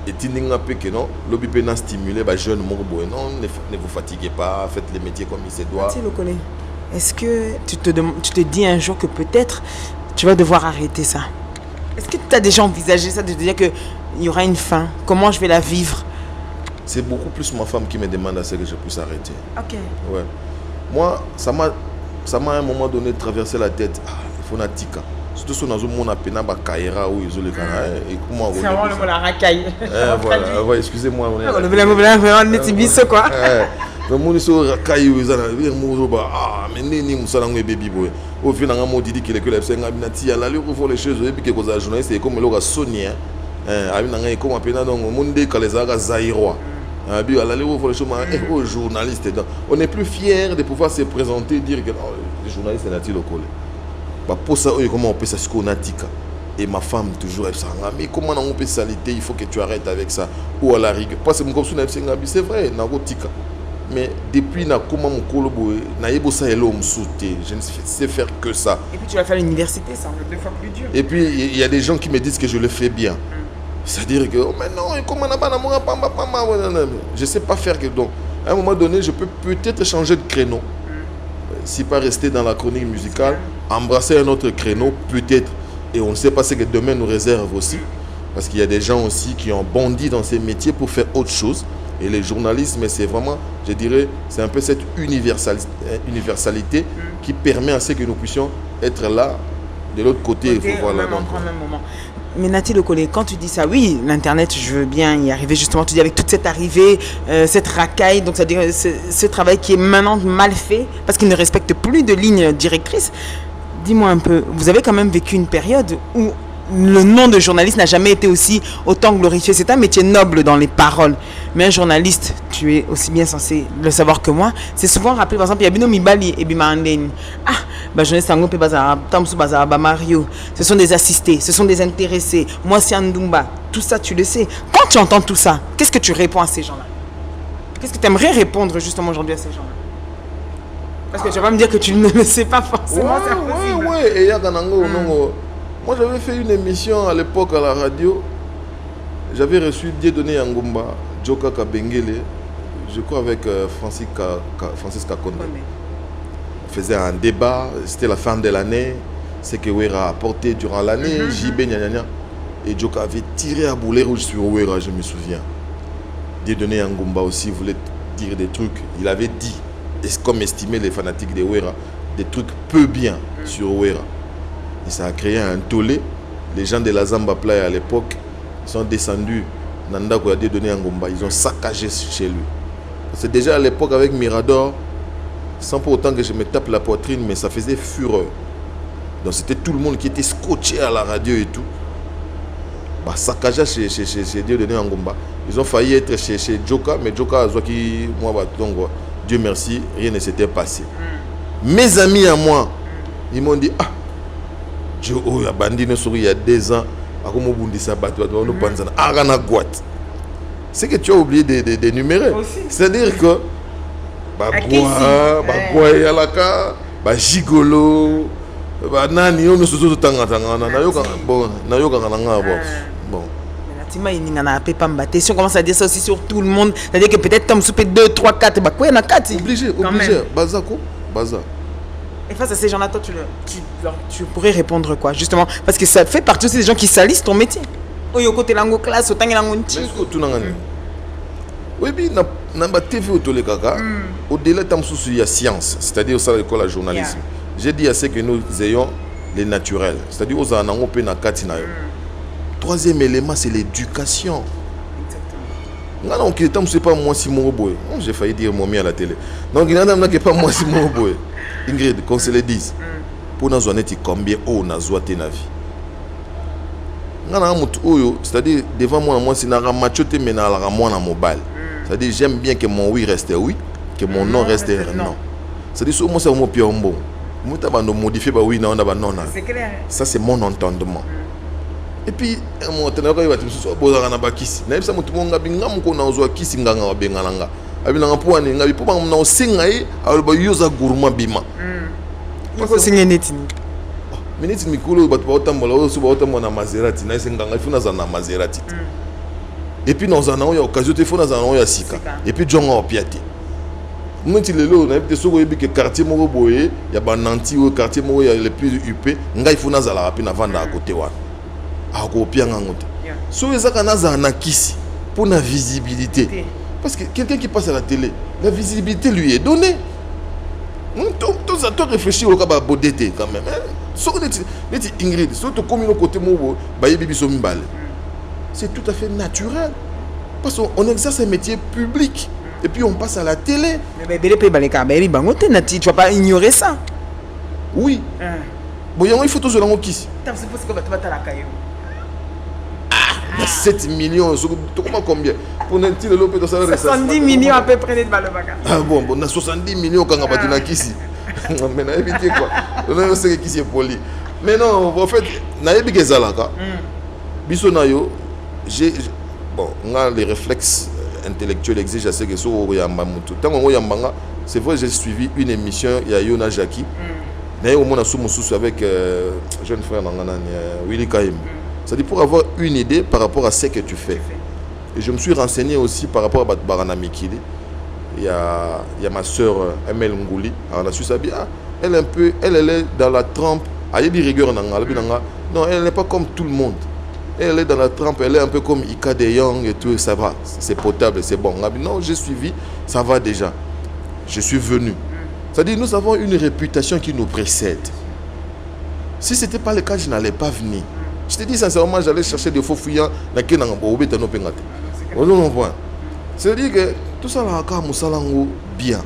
et tindinga pe que non lobi pe na stimuler ba jeune mo boye non ne vous fatiguez pas, faites les métiers comme il se doit. Tu le connais. Est-ce que tu te dis un jour que peut-être tu vas devoir arrêter ça? Est-ce que tu as déjà envisagé ça, de te dire qu'il y aura une fin? Comment je vais la vivre? C'est beaucoup plus ma femme qui me demande à ce que je puisse arrêter. Ok. Ouais. Moi, ça m'a à un moment donné traversé la tête. Ah, il faut natika. Surtout si on a mon apena bakaira ou ils ont le canard. Et comment c'est vraiment le mot la racaille. Voilà, ouais, excusez-moi. On est tibisse quoi. Le monde se racaille ou ils ont ah mais ni musalango et baby boy. Au final on m'a dit que le c'est ngabinati à la lui pour les choses et puis que cause journaliste c'est comme le gars Sonia. Abi comme apena donc monde que les aga zaïrois. Abi à la lui pour les choses aux journalistes. On est plus fiers de pouvoir se présenter dire que les journalistes c'est nati local. Pour ça, comment on peut s'asconatika. Et ma femme toujours elle s'en mais comment on peut s'aliter, il faut que tu arrêtes avec ça. Ou à la rigueur. Parce que c'est vrai, nagotika. Mais depuis na comment mon colobo, naïbo ça hello m'souté, je ne sais faire que ça. Et puis tu vas faire l'université, ça va 2 fois plus dur. Et puis il y a des gens qui me disent que je le fais bien. C'est-à-dire que oh, mais non, comment on a je sais pas faire que donc à un moment donné, je peux peut-être changer de créneau. Si pas rester dans la chronique musicale, embrasser un autre créneau, peut-être. Et on ne sait pas ce que demain nous réserve aussi. Parce qu'il y a des gens aussi qui ont bondi dans ces métiers pour faire autre chose. Et les journalistes, mais c'est vraiment, je dirais, c'est un peu cette universalité qui permet à ce que nous puissions être là, de l'autre côté. Voilà, donc, en même moment. Mais Nati Le Collé, quand tu dis ça, oui, l'Internet, je veux bien y arriver, justement, tu dis avec toute cette arrivée, cette racaille, donc c'est-à-dire ce travail qui est maintenant mal fait, parce qu'il ne respecte plus de ligne directrice. Dis-moi un peu, vous avez quand même vécu une période où le nom de journaliste n'a jamais été aussi autant glorifié. C'est un métier noble dans les paroles. Mais un journaliste, tu es aussi bien censé le savoir que moi, c'est souvent rappelé, par exemple, il y a Bino Mibali et Bimandeni. Ah, journaliste Sango Bazara, Tamsou Bazara, Mario. Ce sont des assistés, ce sont des intéressés. Moi, c'est Andumba. Tout ça, tu le sais. Quand tu entends tout ça, qu'est-ce que tu réponds à ces gens-là? Qu'est-ce que tu aimerais répondre justement aujourd'hui à ces gens-là? Parce que tu vas pas me dire que tu ne le sais pas forcément. Ouais. Et il y a moi, j'avais fait une émission à l'époque à la radio. J'avais reçu Dieudonné Yangomba, Joka Kabengele, je crois avec Francis Kakonde. On faisait un débat, c'était la fin de l'année, ce que Wera a apporté durant l'année, JB Nyanyanya. Et Joka avait tiré à boulet rouge sur Wera, je me souviens. Dieudonné Yangomba aussi voulait dire des trucs. Il avait dit, et comme estimaient les fanatiques de Wera, des trucs peu bien sur Wera. Et ça a créé un tollé. Les gens de la Zamba Playa à l'époque sont descendus. Nanda Kouadé donné Ngomba. Ils ont saccagé chez lui. C'est déjà à l'époque avec Mirador, sans pour autant que je me tape la poitrine, mais ça faisait fureur. Donc c'était tout le monde qui était scotché à la radio et tout. Bah, saccagé chez Dieu donné Ngomba. Ils ont failli être chez Joka, mais Joka a dit donc Dieu merci, rien ne s'était passé. Mes amis à moi, ils m'ont dit il y a bandi il y a 2 ans, c'est que tu as oublié d'énumérer. C'est-à-dire que Gigolo, Nani, on se bon. Si on commence à dire ça aussi sur tout le monde, c'est-à-dire que peut-être Tom Soupé 2, 3, 4, bah quoi, il y en a 4. Obligé. Baza. Et face à ces gens-là, toi, tu pourrais répondre quoi, justement? Parce que ça fait partie aussi des gens qui salissent ton métier. Oui, au côté langue classe, autant que langue tic. Oui, au-delà il y a science, c'est-à-dire ça l'école à journalisme. J'ai dit à ce que nous ayons les naturels, c'est-à-dire aux anangos pe na katina. Troisième élément, c'est l'éducation. Non, qui est pas moi si mon boy. J'ai failli dire momie à la télé. Donc il y a un qui pas moi si mon boy. Ingrid, qu'on se le dise. Pour nous en être combien on a zoité na vie. C'est-à-dire devant moi si n'a machoté mais n'a la moi na mobile. C'est-à-dire j'aime bien que mon oui reste oui, que mon non reste non. C'est-à-dire sur moi c'est mon pied en bon. Moi t'as pas modifier bah oui non bah non. C'est clair. Ça c'est mon entendement. Et puis mon teneur il va te dire boza na bakisi. Na bisa mutu monga binga mko na ozo kisi nganga wa bengalanga. Abina ngapo ni ngabi po ba na osinga yi aloba yoza gourmand bima. Ko singa netini. Minute mikolo batu ba otambola oso ba otambola na Maserati na nganga ifuna za na Maserati. Et puis nous en avons occasion de faire des sika. Et puis John a piaté. Nous lelo na peut soko yebi que quartier moko boye ya ba nanti au quartier moko ya le plus UP ngai funa za la rapide na vanda à côté wa. A ko pianga ngote. So ezaka na za na kisi pour la visibilité. Parce que quelqu'un qui passe à la télé, la visibilité lui est donnée. Tout ça toi réfléchir au kaba bodete quand même. So neti Ingrid, surtout comme le côté moko ba yebi biso mbale. C'est tout à fait naturel. Parce qu'on exerce un métier public. Et puis on passe à la télé. Mais tu ne vas pas ignorer ça. Oui. Bon, il faut tous les gens qui. 7 millions. Tu comprends combien? Pour un petit lopé de salaire. 70 millions à peu près de Balobaka. Ah bon, on a 70 millions quand on va dire qui. Mais on a évité quoi. On a essayé qui est poli. Mais non, en fait, on a évité Zalaka. Bisonayo. Bon, on a les réflexes intellectuels exigent à ce que c'est vrai, j'ai suivi une émission, il y a Yona Jackie. Mais au moins, on a avec jeune frère Willy Kaim. C'est-à-dire pour avoir une idée par rapport à ce que tu fais. Et je me suis renseigné aussi par rapport à Barana Mikili. Il y a ma soeur Emel Ngouli. On a su ça bien. Elle est dans la trempe. Non, elle n'est pas comme tout le monde. Elle est dans la trempe, elle est un peu comme Ika de Young et tout, ça va, c'est potable, c'est bon. Non, j'ai suivi, ça va déjà. Je suis venu. C'est-à-dire, nous avons une réputation qui nous précède. Si ce n'était pas le cas, je n'allais pas venir. Je te dis sincèrement, j'allais chercher des faux fuyants dans lequel on a c'est-à-dire que tout ça, là, bien.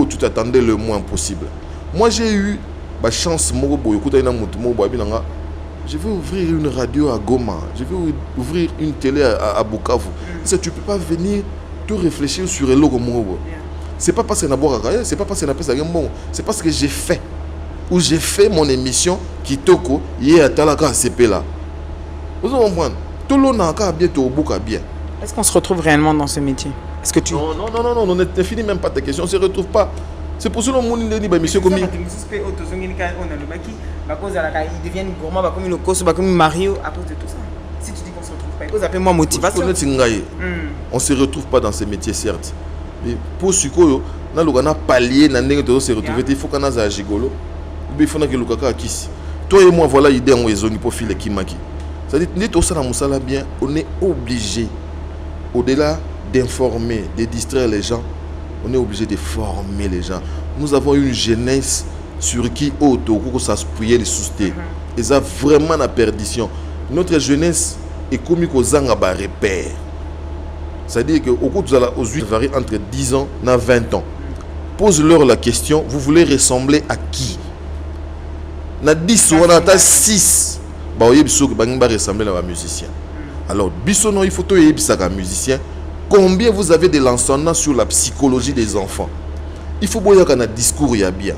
Tu t'attendais le moins possible. Moi, j'ai eu la chance, je vais ouvrir une radio à Goma, je vais ouvrir une télé à Bukavu. Tu ne peux pas venir tout réfléchir sur le logo. Ce n'est pas parce que c'est pas parce que c'est parce que j'ai fait. Ou j'ai fait mon émission qui toko hier à Talaka CP là. Vous comprenez? Tout le monde a bientôt au bouc à bien. Est-ce qu'on se retrouve réellement dans ce métier? Est-ce que tu... Non, on ne finit même pas ta question, on ne se retrouve pas. C'est pour cela que mon monsieur comme ils deviennent gourmands comme une course, comme Mario à cause de tout ça. Si tu dis qu'on se retrouve pas, vous appelez moi motivation. On ne se retrouve pas dans ces métiers certes. Mais pour ce que on a palier dans se retrouver, il faut qu'on a gigolo. Il faut que Lukaka kisi. Toi et moi voilà l'idée en zone pour filer Kimaki. C'est-à-dire tout ça dans bien, on est obligé au-delà d'informer, de distraire les gens. On est obligé de former les gens. Nous avons une jeunesse sur qui ça se pouillait les soustés. Et ça vraiment la perdition. Notre jeunesse est comme aux zangaba repère. C'est-à-dire que au cours de la varie entre 10 ans et 20 ans. Pose-leur la question, vous voulez ressembler à qui? Na 10 ou on a 6. Bah oui, il ressembler à un musicien. Alors, bisono il faut tout un musicien. Combien vous avez de l'enseignement sur la psychologie des enfants? Il faut voir qu'il y a un discours, il y a bien.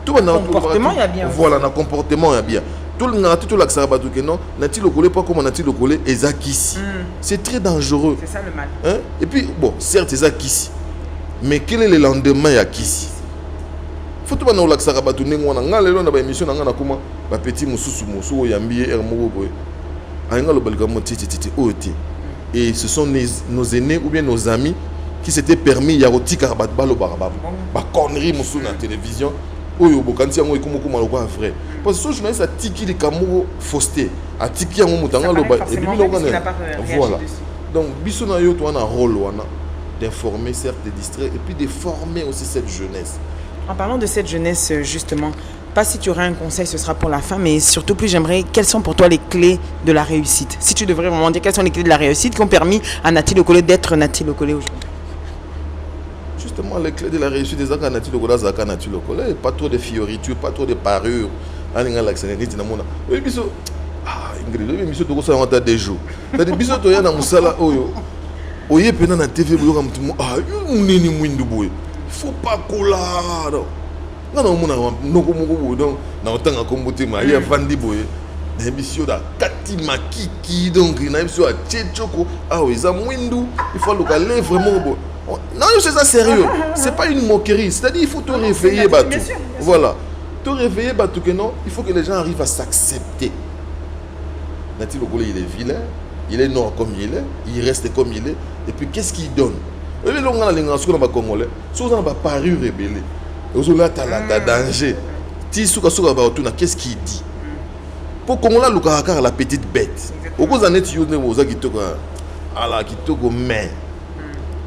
Tout le comportement, il y a bien. Voilà, le comportement, il y a bien. Tout le monde, tout le non, n'a-t-il le collé pas comme on a-t-il le collé, Ezakissi. C'est très dangereux. C'est ça le mal. Hein? Et puis, bon, certes, Ezakissi. Mais quel est le lendemain, il y a Kissi? Faut tout le monde qui a émission, petit moussou, yambi, et ce sont nos aînés ou bien nos amis qui s'étaient permis Yaroti Karabatbalo Barabam. Bah, connerie, moussou dans la télévision. Oyo bokanti yango ikomo kuma lokwa vrai parce que ce journaliste a tiki les kamuro fausté a tiki yango mutanga loba et puis voilà donc biso na yo to na rôle wana d'informer certes de distraire et puis de former aussi cette jeunesse. En parlant de cette jeunesse justement, pas si tu aurais un conseil, ce sera pour la fin, mais surtout plus j'aimerais, quelles sont pour toi les clés de la réussite? Si tu devrais vraiment dire quelles sont les clés de la réussite qui ont permis à Nati Lokole d'être Nati Lokole aujourd'hui. Justement, les clés de la réussite des Zaka Nati Lokole, Zaka Nati Lokole, pas trop de fioritures, pas trop de parures. Oui, biso, Ingrid, oui, biso, tu as un des jours. C'est-à-dire, biso, tu as un musala, oye, pendant la TV, il faut pas coller. Non, non, non, non, tant que combattre, il y a Vandi Boye. Des émissions da Kati Makiki, donc il y a une émission à Tchétchoko. Ah oui, ça Mwindou, il faut le caler vraiment. Non, c'est ça sérieux. C'est pas une moquerie. C'est-à-dire, il faut te réveiller, Batou. Voilà. Te réveiller, Batou, que non, il faut que les gens arrivent à s'accepter. Nati Lokole, il est vilain, il est noir comme il est, il reste comme il est. Et puis, qu'est-ce qu'il donne? Et les gens qui sont congolais, sont dans la parure rébellée. Ils sont là, t'as danger. Qu'est-ce qu'il dit? Pour Congolais, la petite bête. Au cours des années, tu as main.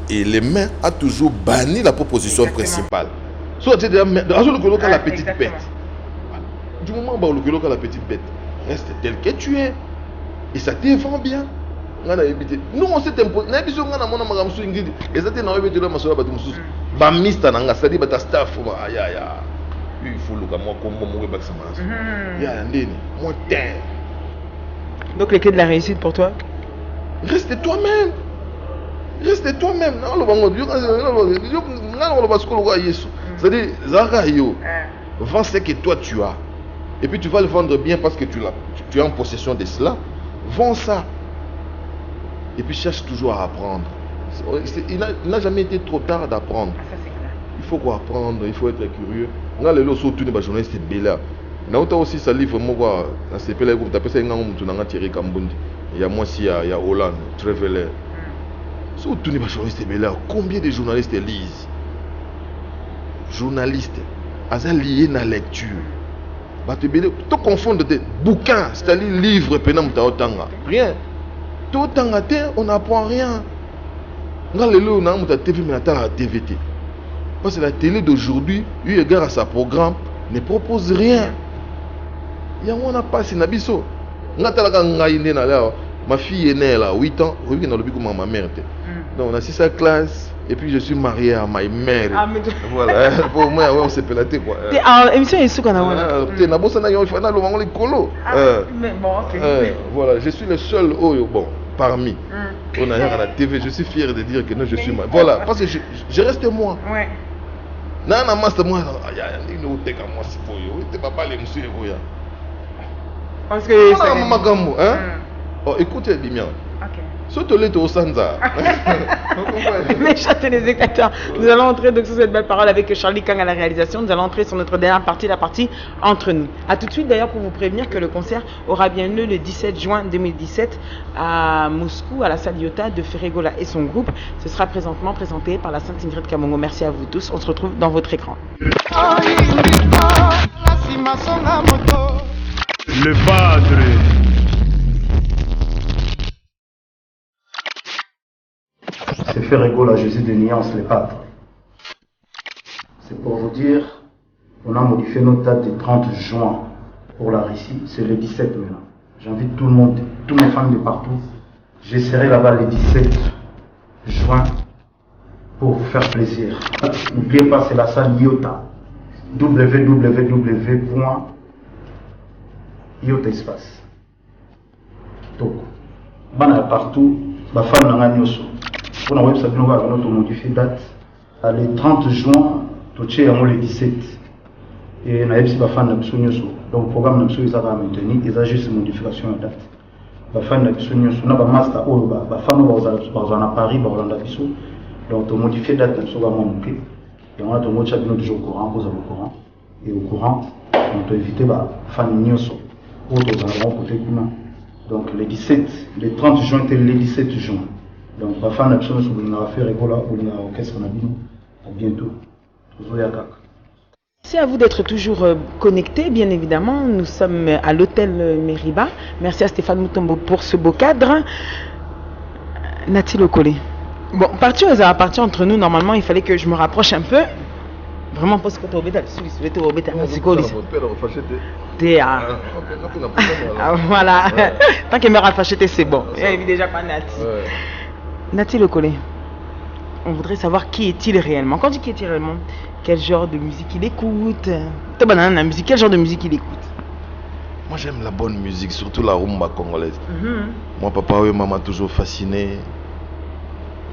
Et les mains a toujours banni la proposition principale. Soit tu dis, la petite bête. Du moment où tu as la petite bête, reste tel que tu es. Et ça te vend bien. Nous, on s'est imposé. Nous avons fait des choses. Et nous avons fait des choses. Nous avons fait des staff. Il faut le gars, moi, comme moi, donc, les clés de la réussite pour toi? Reste toi-même. Reste toi-même. C'est-à-dire, vends ce que toi tu as. Et puis tu vas le vendre bien parce que tu es en possession de cela. Vends ça. Et puis cherche toujours à apprendre. Il n'a jamais été trop tard d'apprendre. Il faut quoi apprendre, il faut être curieux. On a les lots sur tous les journalistes c'est bella. On a aussi ce livre moi c'est pas le groupe t'appelles ça un Thierry Kambundi. Il y a moi aussi il y a Hollande, Treveler. Sur tous les journalistes c'est bella. Combien de journalistes lisent? Journalistes, à lié dans la lecture. Tu confonds des bouquins, c'est-à-dire livres, rien. Tout le temps, on n'apprend rien. On a la TV, mais on a la TVT. Parce que la télé d'aujourd'hui, eu égard à sa programme, ne propose rien. Il y a un passé na biso. Ma fille est née à 8 ans, oui, comme ma mère. Donc on a 6 à classe. Et puis je suis marié à ma mère. Ah, mais... Voilà, pour moi, on s'est pélaté quoi. Émission est sous qu'on a. Voilà, je suis le seul, bon, parmi. On a à la TV, je suis fier de dire que non, je suis marié. Voilà, parce que je reste moi. Ouais. Nana master moi, il y a une autre que moi c'est pour vous. Tu vas pas les monsieur vous. Parce que c'est oh, écoutez bien. OK. Surtout les Sanza. Mes chers téléspectateurs, nous allons entrer donc sur cette belle parole avec Charlie Kang à la réalisation. Nous allons entrer sur notre dernière partie, la partie entre nous. A tout de suite d'ailleurs pour vous prévenir que le concert aura bien lieu le 17 juin 2017 à Moscou, à la salle Iota de Ferregola et son groupe. Ce sera présentement présenté par la Sainte Ingrid Kabongo. Merci à vous tous. On se retrouve dans votre écran. Le padre. C'est Ferregola, Jésus de Nuance, les pâtres. C'est pour vous dire, on a modifié notre date du 30 juin pour la Russie, c'est le 17 maintenant. J'invite tout le monde, toutes mes femmes de partout. J'essaierai là-bas le 17 juin pour vous faire plaisir. N'oubliez pas, c'est la salle Iota. www.iotaespace. Donc, partout, ma femme n'a pas pour la website, nous allons modifier date. Le 30 juin, le 17. Et nous avons fait un donc le programme est maintenu, il y a juste une modification de date. Nous avons fait un master, nous avons à Paris, nous avons donc modifier la date, nous avons et on a toujours au courant, vous êtes au courant. Et au courant, on peut éviter les faire donc le 17, le 30 juin et le 17 juin. Donc, on va faire une action sur le Ferregola ou l'orchestre Nabino. À bientôt. Merci à vous d'être toujours connectés, bien évidemment. Nous sommes à l'hôtel Meriba. Merci à Stéphane Mutombo pour ce beau cadre. Nati Lokole. Bon, partir entre nous, normalement, il fallait que je me rapproche un peu. Vraiment, parce que tu as obéi à voilà. Tant qu'il m'a fâché, c'est bon. Il déjà pas Nati. Nati Lokole, on voudrait savoir qui est-il réellement. Quand on dit qui est-il réellement, quel genre de musique il écoute? La musique, quel genre de musique il écoute? Moi j'aime la bonne musique, surtout la rumba congolaise. Moi papa et maman toujours fasciné.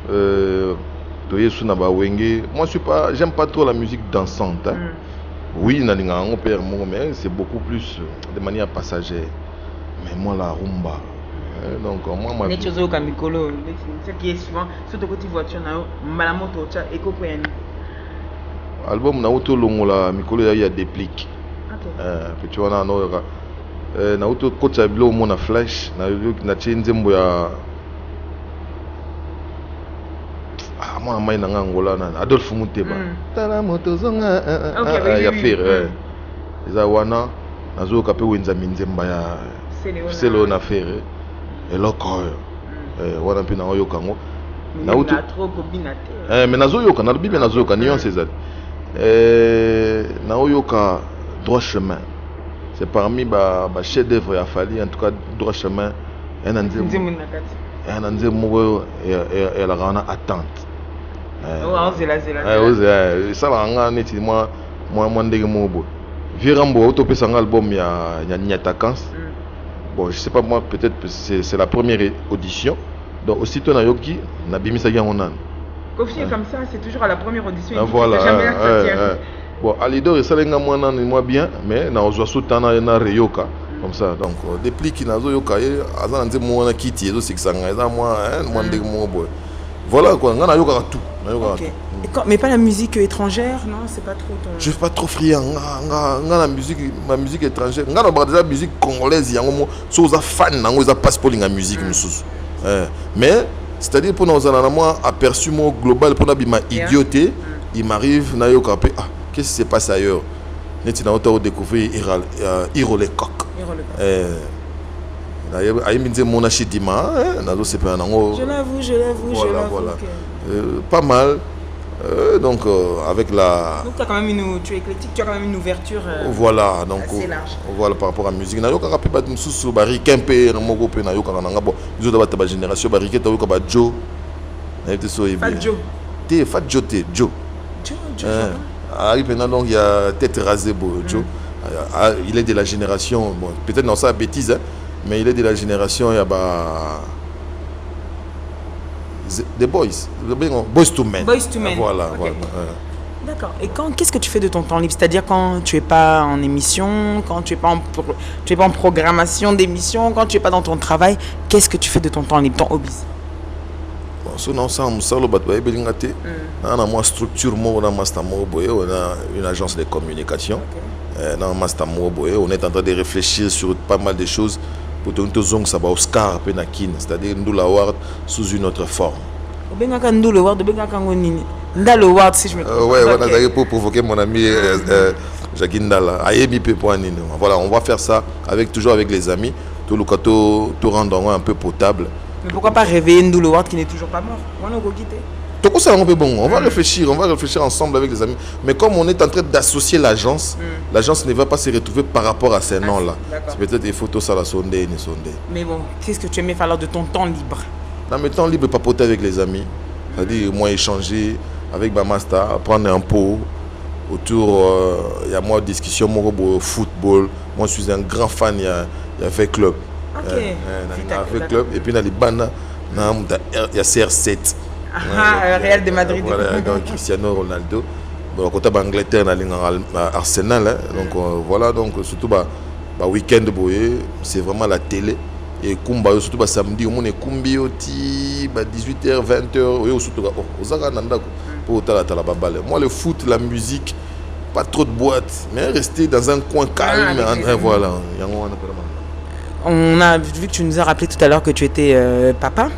Moi je suis pas, j'aime pas trop la musique dansante. Hein. Oui, mais c'est beaucoup plus de manière passagère. Mais moi la rumba. Donc moi celle qui est souvent sur ton côté voiture album na auto longola mikolo ya déplique. OK. Tu vois na auto kota bilo mona flash na nzembo ya moi mai na Angola na Adolphe Muteba. Tala moto zonga ya faire. Eza wana nazo kape wenza minzemba ya selo na faire. Eloko wana pe na oyoka ngo na auto trop combinaté mais nazo yoka na bible nazo yoka nuance ezali na oyoka droit chemin, c'est parmi ba chef d'œuvre ya Fally, en tout cas droit chemin un anze moko et la rana attente ça va nga neti moi ndenge mobo virambo autopesa nga album ya Nyatakans. Bon, je sais pas moi, peut-être c'est la première audition. Donc aussitôt na yoki na bimisa yango nan. Confier comme ça, c'est toujours à la première audition. Voilà. Bon, Alidor ça lenga moi nan moi bien, mais na ozwa sutana na reyoka comme ça. Donc depuis qui nazo yoka azan nze mo na kiti ezo sikisanga eza moi moi ndenge mo boy. Voilà quoi, nga na yoka tout. Okay. Mais pas la musique étrangère, non, c'est pas trop ton... Je suis pas trop friand, la musique, ma musique étrangère. Nga na déjà musique congolaise yango mo so za fan nango za passe pour la musique mususu. Mais c'est-à-dire pour nous en moi aperçu mon global pour bima idioté, il m'arrive na yoka pe qu'est-ce qui s'est passé ailleurs? Neti na auto découvrir Hiro le coq. Je l'avoue. Pas mal. Donc avec la... Donc tu es éclectique, tu as quand même une ouverture voilà, donc assez large. Voilà par rapport à la musique. Nayoka rapide mususu bari kempe na moko pe nayoka nanga bo. Nous autres ba génération bari ke tayoka ba Joe. Fat Joe. Fat Joe Joe. Donc il y a tête rasée beau Joe. Il est de la génération, bon, peut-être dans sa bêtise, hein, mais il est de la génération, il y a des boys to men. Voilà, okay. Voilà. D'accord. Et qu'est-ce que tu fais de ton temps libre? C'est-à-dire quand tu es pas en émission, quand tu es pas en programmation d'émission, quand tu es pas dans ton travail, qu'est-ce que tu fais de ton temps libre, ton hobby? On a une structure, on a une agence de communication. On est en train de réfléchir sur pas mal de choses pour que ça va Oscar, c'est-à-dire nous award sous une autre forme. Si je me trompe. Ouais, pour provoquer mon ami Jacques Ndala. Voilà, on va faire ça toujours avec les amis, tout rendre un peu potable. Mais pourquoi pas réveiller Ndoulo Ward qui n'est toujours pas mort? On va réfléchir ensemble avec les amis. Mais comme on est en train d'associer l'agence, l'agence ne va pas se retrouver par rapport à ces noms-là. C'est peut-être des photos à la sondée. Mais bon, qu'est-ce que tu aimais faire de ton temps libre? Dans mes temps libres, papoter avec les amis. C'est-à-dire, moi, échanger avec ma master, prendre un pot. Autour, il y a moi discussion, moi, football. Moi, je suis un grand fan, il y a fait club. Ok. Il y a fait club. Et puis, il y a les bandes, il y a CR7. Real de Madrid. Voilà, donc Cristiano Ronaldo. Bon, quand tu es en Angleterre, Arsenal. Hein, donc voilà, donc surtout week-end, c'est vraiment la télé. Et Kumba, surtout samedi, on est Kumbi, 18h, 20h, surtout pour moi, le foot, la musique, pas trop de boîtes, mais rester dans un coin calme. Voilà. On a vu que tu nous as rappelé tout à l'heure que tu étais papa.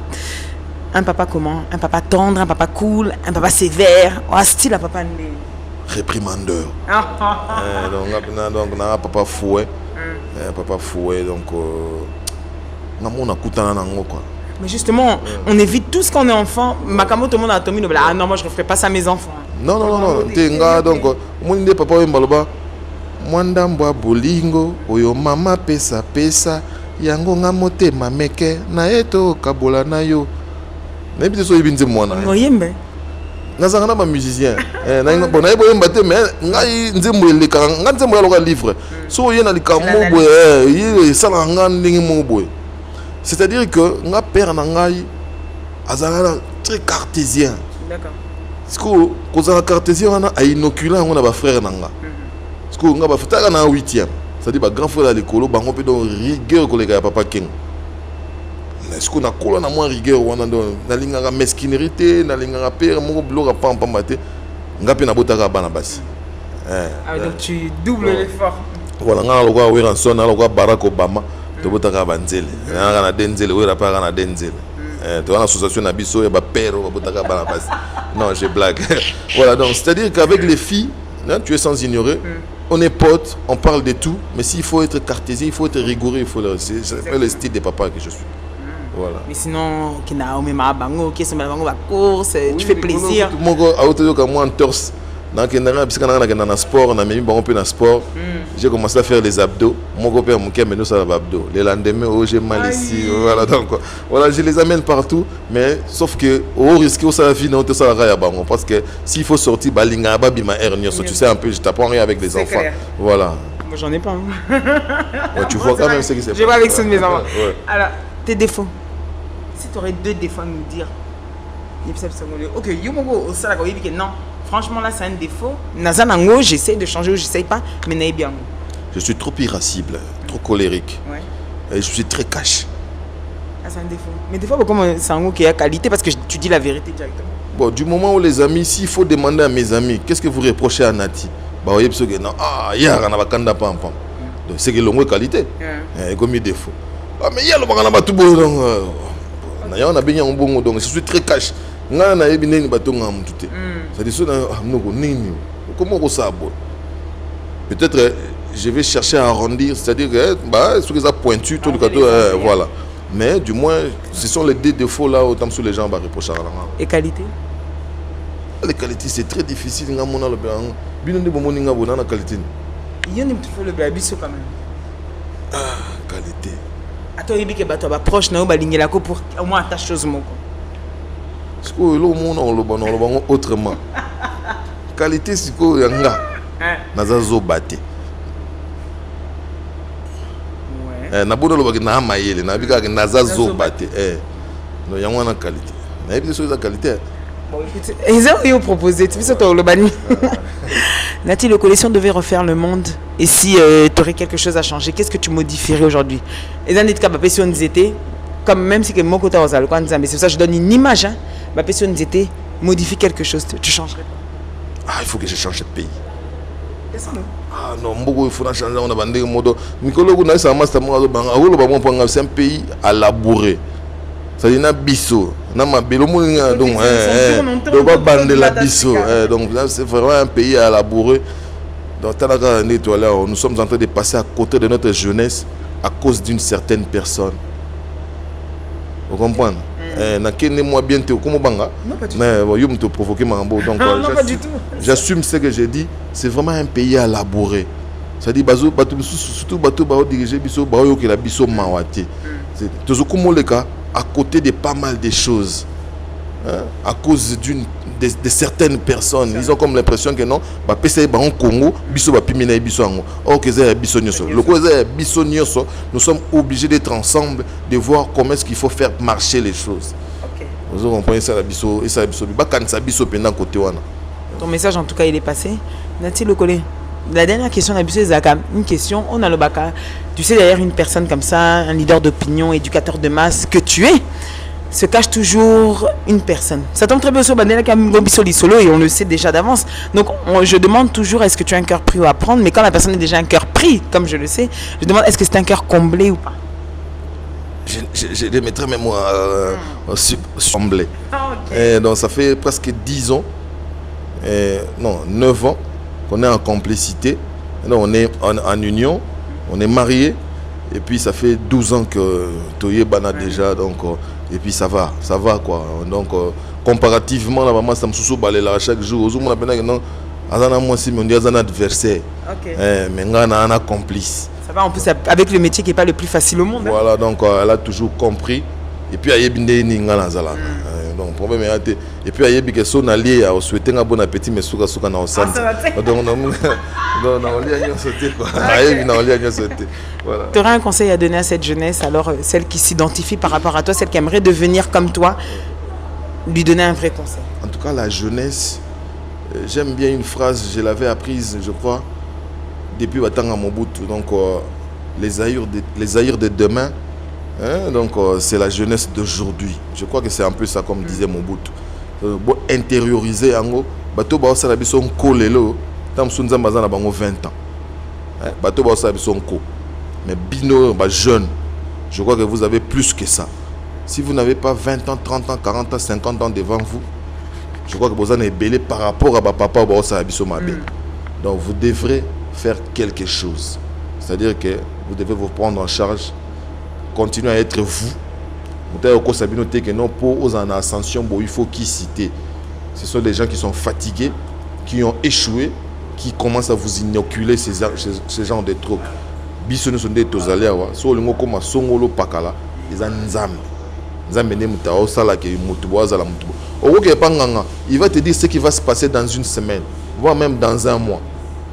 Un papa comment? Un papa tendre, un papa cool, un papa sévère, un style à papa né. Réprimandeur. Donc, on a papa fouet. Papa fouet, donc mais justement, on évite tout ce qu'on est enfant. Makamo, tout le monde a tombé. Ah non, moi je ne referai pas ça à mes enfants. Non, non, non, non. Tenga, donc, mon idée, papa, Mbaloba, Mwandambwa bolingo, oyo mama pesa pesa, yango nga mote mameke, na eto kabola na yo. Na bité so yibinze mwana. Oyembe. Nazanga na musicien. Na bon na yeboyemba te mais ngai nzembo eleka, nga nzembo ya loka livre. So yena likambo boye, yi sala nga ndingi mo boye. C'est-à-dire que nga père na ngai azanga très cartésien. D'accord. Parce que kozala cartésien wana a inoculé on a ba frère nanga. Parce que nga ba fitaka na 8e. C'est-à-dire ba grand frère à l'école bango pe donc rigueur collègue ya papa King. Est-ce qu'on a collé na moins rigueur wana na linga mesquinerie te na linga père moko bloka pam te nga pe na botaka bana basi. Ah donc tu doubles l'effort. Voilà nga lokwa Weranson na lokwa Barack Obama to botaka banzele. Nga na Denzel wera pa na Denzel. Tu vois l'association Nabiso et père non, je blague. Voilà, donc c'est-à-dire qu'avec les filles, hein, tu es sans ignorer, on est potes, on parle de tout, mais s'il faut être cartésien, il faut être rigoureux, il faut c'est le style des papas que je suis. Voilà. Mais sinon, tu fais plaisir. Moi, en torse, dans le sport, on a mis un sport. J'ai commencé à faire les abdos. Mon copain, mon mais nous, ça va abdos. Les lendemains, oh, j'ai mal ici. Voilà, donc, voilà, je les amène partout. Mais sauf que, au risque, où ça va finir, on ça va parce que s'il faut sortir, tu sais un peu, je t'apprends rien avec les enfants. Clair. Voilà. Moi, j'en ai pas. Ouais, tu vois quand même ce qui s'est passé. Je vois avec ceux de mes enfants. Ouais. Alors, tes défauts. Si tu aurais 2 défauts à nous dire, ok, non. Franchement, là, c'est un défaut. Nazanango, j'essaie de changer ou j'essaie pas, mais n'est bien. Je suis trop irascible, trop colérique. Ouais. Et je suis très cash. Ah, c'est un défaut. Mais des fois, comment c'est un mot qui a qualité parce que tu dis la vérité directement. Bon, du moment où les amis, s'il faut demander à mes amis, qu'est-ce que vous reprochez à Nati? Bah, vous voyez, non, ah, hier, on a pas de pam. Donc, c'est que l'on qualité. Comme il défaut. Ah, mais hier, on a pas tout bon. On a bien un bon, donc je suis très cash. Peut-être je vais chercher à arrondir, c'est-à-dire que ce qui est pointu, tout le gâteau, voilà. Mais du moins, ce sont les 2 défauts là, autant que les gens vont reprocher à la main. Et qualité? Les qualités, c'est très difficile. Il y a des qualités. Il y a le babiso quand même. Ah, qualité. Attends, il y a des proches pour au moins ta chose. Parce que le autrement. Qualité, c'est que yanga. Nazazo bate. Ouais. Na bodo lo na mayele na bika nazazo bate. No yanga na qualité. Na ebi so qualité. Bon écoute, ils ont proposé, tu sais toi le bani. Nati, le collection devait refaire le monde. Et si tu aurais quelque chose à changer, qu'est-ce que tu modifierais aujourd'hui? Les années de cap si on était comme même si que mon côté aux alcool, mais c'est ça je donne une image hein. Ma personne était modifie quelque chose, tu changerais pas? Ah, il faut que je change de pays. Qu'est-ce que ah non, il faut changer. On a bandé modo. C'est un pays à labourer. Ça dit na bisso, na mabelo moninga donc doit bander la bisso. Donc c'est vraiment un pays à labourer. Donc nous sommes en train de passer à côté de notre jeunesse à cause d'une certaine personne. Vous comprenez? Moi bientôt comme banga mais vous me provoquer mambo donc j'assume ce que j'ai dit. C'est vraiment un pays à labourer. Ça dit bazo surtout bateau ba diriger biso ba yo que la biso mawati. C'est tout comme le cas à côté de pas mal de choses hein? À cause de certaines personnes ils ont comme l'impression que non ba pesa ba en Congo biso ba pimina biso ango or que ça biso nyoso le cause biso nyoso nous sommes obligés d'être ensemble de voir comment est-ce qu'il faut faire marcher les choses. OK. Vous comprenez ça la biso et ça biso ba kanisa biso pendant côté wana. Ton message en tout cas il est passé. Nati le collé. La dernière question on a une question on a le baka. Tu sais derrière une personne comme ça, un leader d'opinion, éducateur de masse que tu es, se cache toujours une personne. Ça tombe très bien sur Bandela Kamgombisoli Solo et on le sait déjà d'avance. Donc je demande toujours est-ce que tu as un cœur pris ou à prendre, mais quand la personne est déjà un cœur pris, comme je le sais, je demande est-ce que c'est un cœur comblé ou pas. Je les mettrais même comblé. Okay. Donc ça fait presque 10 ans, non 9 ans qu'on est en complicité. Donc, on est en union, on est mariés. Et puis ça fait 12 ans que Toye Bana déjà, donc et puis ça va quoi. Donc comparativement la maman Samsusu balela chaque jour aux hommes on non azana moi si on dit azana adversaire mais ngana ana complice ça va en plus avec le métier qui est pas le plus facile au monde voilà donc elle a toujours compris et puis ayebinde ni ngana zala donc problème est et puis ayebi que son allié a souhaité un bon appétit mais souka na osante donc on a lié à sauter quoi ayebi na lié à sauter voilà. Tu aurais un conseil à donner à cette jeunesse alors celle qui s'identifie par rapport à toi, celle qui aimerait devenir comme toi, lui donner un vrai conseil? En tout cas la jeunesse, j'aime bien une phrase, je l'avais apprise je crois depuis Batanga Mobutu, donc les aïrs de demain. Hein, donc c'est la jeunesse d'aujourd'hui. Je crois que c'est un peu ça comme disait Mobutu. Intérioriser en bateau ba osala biso nko lelo tam sunza mazana bango 20 ans. Hein, bateau ba osala biso nko. Mais bino ba jeune, je crois que vous avez plus que ça. Si vous n'avez pas 20 ans, 30 ans, 40 ans, 50 ans devant vous, je crois que vous en êtes belé par rapport à papa ba osala biso mabe. Donc vous devrez faire quelque chose. C'est-à-dire que vous devez vous prendre en charge. Continuez à être vous. Pour en ascension, il faut qui citer. Ce sont des gens qui sont fatigués, qui ont échoué, qui commencent à vous inoculer ce genre de trucs. Bisous sont des tosalia, so le mot comme songolo pakala, ils ont nzam. Nzam ne muta osala ke mutuboza la mutubo. Oke panganga, il va te dire ce qui va se passer dans une semaine, voire même dans un mois.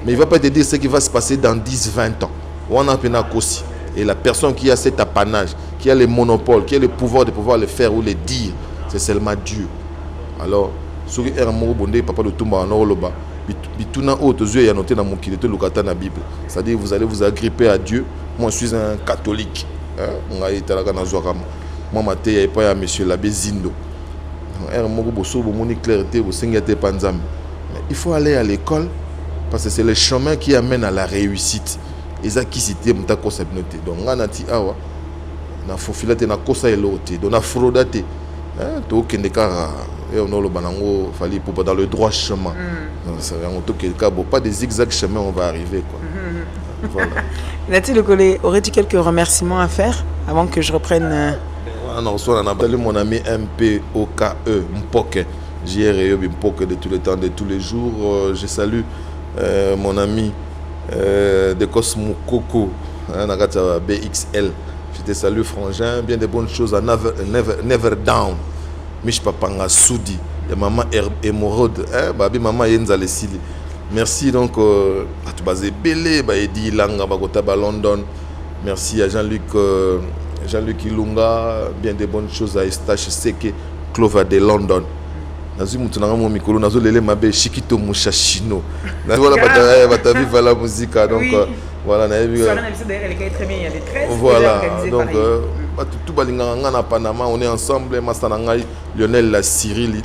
Mais il va pas te dire ce qui va se passer dans 10, 20 ans. On a pena kosi. Et la personne qui a cet apanage, qui a le monopole, qui a le pouvoir de pouvoir le faire ou le dire, c'est seulement Dieu. Alors, ce qui est bonde papa de Tumba en Orloba, bituna autres yeux y a noté dans mon kilito lukata na Bible. C'est-à-dire vous allez vous agripper à Dieu. Moi je suis un catholique. Moi maté y a pas à monsieur l'abbé Zindo. Il faut aller à l'école parce que c'est le chemin qui amène à la réussite. Eza qui cité mta kosa binote donc ngana ti awa na fofilate na kosa elote donc na fraudate hein to kende kara et on le banango fallait pour dans le droit chemin donc ça on to quelque pas des zigzag chemin on va arriver quoi voilà. Nati Le Collé, aurais-tu quelques remerciements à faire avant que je reprenne non soit on a appelé mon ami MPOKE Mpoke JRE Mpoke de tous les temps de tous les jours je salue mon ami de Cosmo Coco, BXL. Je te salue, Frangin. Bien de bonnes choses à Never Down. Mich Papanga Soudi. Il y a maman Émeraude. Babi maman Yenza Lesili. Merci donc à tout basé Belé, Edi Langa, Bagotaba London. Merci à Jean-Luc Ilunga. Bien de bonnes choses à Estache Seke, Clover de London. Nazu mutunanga mo mikolo nazo lele mabe Shikito Mushashino. Voilà bata vive la musique donc voilà na yebi. Voilà donc tout balinga nga na Panama on est ensemble masana ngai Lionel la Cyril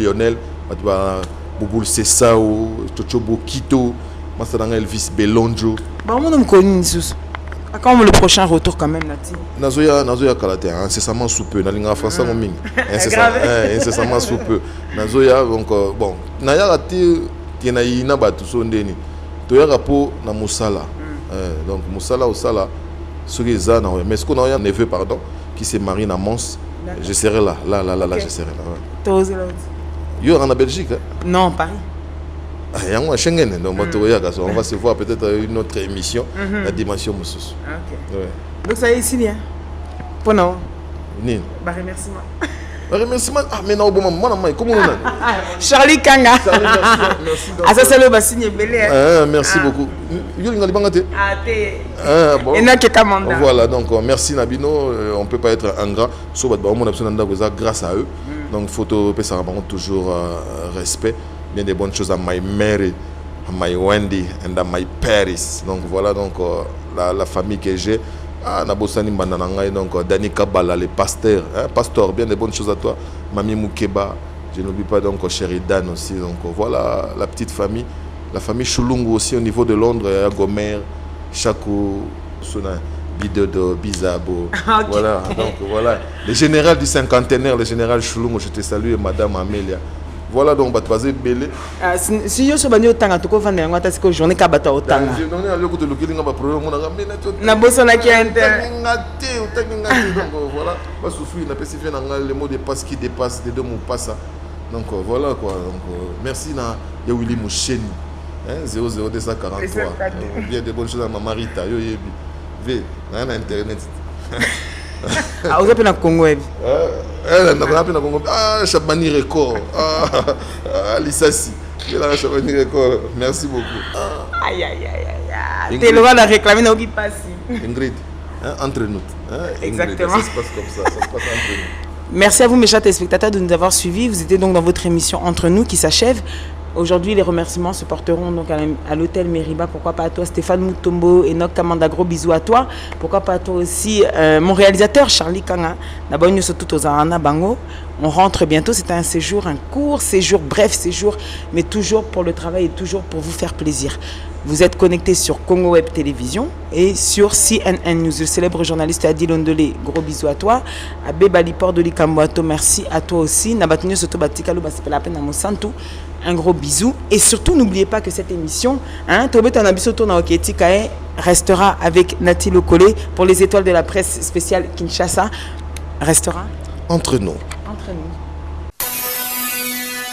Lionel batuba Bouboul Sessao Tochobo Kito masana ngai Elvis Belonjo. Ba mo no mkoni nsusu. Quand le prochain retour quand même Nati. Nazoya Kalate incessamment sous peu nalinga français mon ming incessamment sous peu Nazoya donc bon naya rati tiena ina batu so ndeni toya rapo na musala donc musala osala ce que ça na mais ce qu'on a un neveu pardon qui s'est marié à Mons je serai là je serai là yo en Belgique non Paris. On va se voir peut-être une autre émission, la dimension Moussous. Ouais. Donc ça y est ici, bien. Pour nous. Remerciement. Remerciement. Ah, mais non, bon, moi, comment on a Charlie Kanga. Merci. Ah, ça, c'est le bassin belé. Merci beaucoup. Voilà, donc merci Nabino. On ne peut pas être ingrat. Grâce à eux. Donc, photo, ça toujours respect. Bien des bonnes choses à my Mary, à my Wendy and à my Paris. Donc voilà donc la famille que j'ai. Nabosani Bananangai, donc Dani Kabala, le pasteur. Pasteur, bien des bonnes choses à toi. Mami Moukeba, je n'oublie pas donc Sheridan aussi. Donc voilà la petite famille. La famille Chulungu aussi au niveau de Londres, Gomer, Chakou, Suna, Bidodo, Bizabo. Okay. Voilà, donc voilà. Le général du cinquantenaire, le général Chulungu, je te salue, Madame Amélia. Voilà donc batwaze belé. Si yo so bani otanga to ko vanda yango ta siko journée ka bata otanga. Je donne à l'autre de l'okilinga ba problème on a ramené na boso na kiente. Ngate donc voilà. Ba souffrir na spécifier na le mot de passe qui dépasse de deux mots passa. Donc voilà quoi. Donc, merci na Willy Moucheni. 00243. Il y a des bonnes choses à ma Marita. V, on a internet. Ah, vous appelez dans Congo. Chabani Record. Lissassi. Chabani Record. Merci beaucoup. Aïe, aïe, aïe, aïe. T'es le droit de réclamer dans qui passe. Ingrid, entre nous. Exactement. Ça se passe comme ça. Ça se passe entre nous. Merci à vous, mes chers téléspectateurs, de nous avoir suivis. Vous étiez donc dans votre émission Entre nous qui s'achève. Aujourd'hui, les remerciements se porteront donc à l'hôtel Meriba. Pourquoi pas à toi, Stéphane Mutombo, Enoch Kamanda, gros bisous à toi. Pourquoi pas à toi aussi, mon réalisateur Charlie Kanga. D'abord, nous sommes tous aux Arana Bango. On rentre bientôt. C'est un séjour, un court séjour, bref séjour, mais toujours pour le travail et toujours pour vous faire plaisir. Vous êtes connectés sur Congo Web Télévision et sur CNN News. Le célèbre journaliste Adil Ondolé, gros bisous à toi. Abbé Balipor de Likamboato, merci à toi aussi. Nabatunyo Soto Batikalo, c'est la peine à Monsanto. Un gros bisou. Et surtout, n'oubliez pas que cette émission, restera avec Nathalie Locolé pour les étoiles de la presse spéciale Kinshasa. Restera entre nous. Entre nous.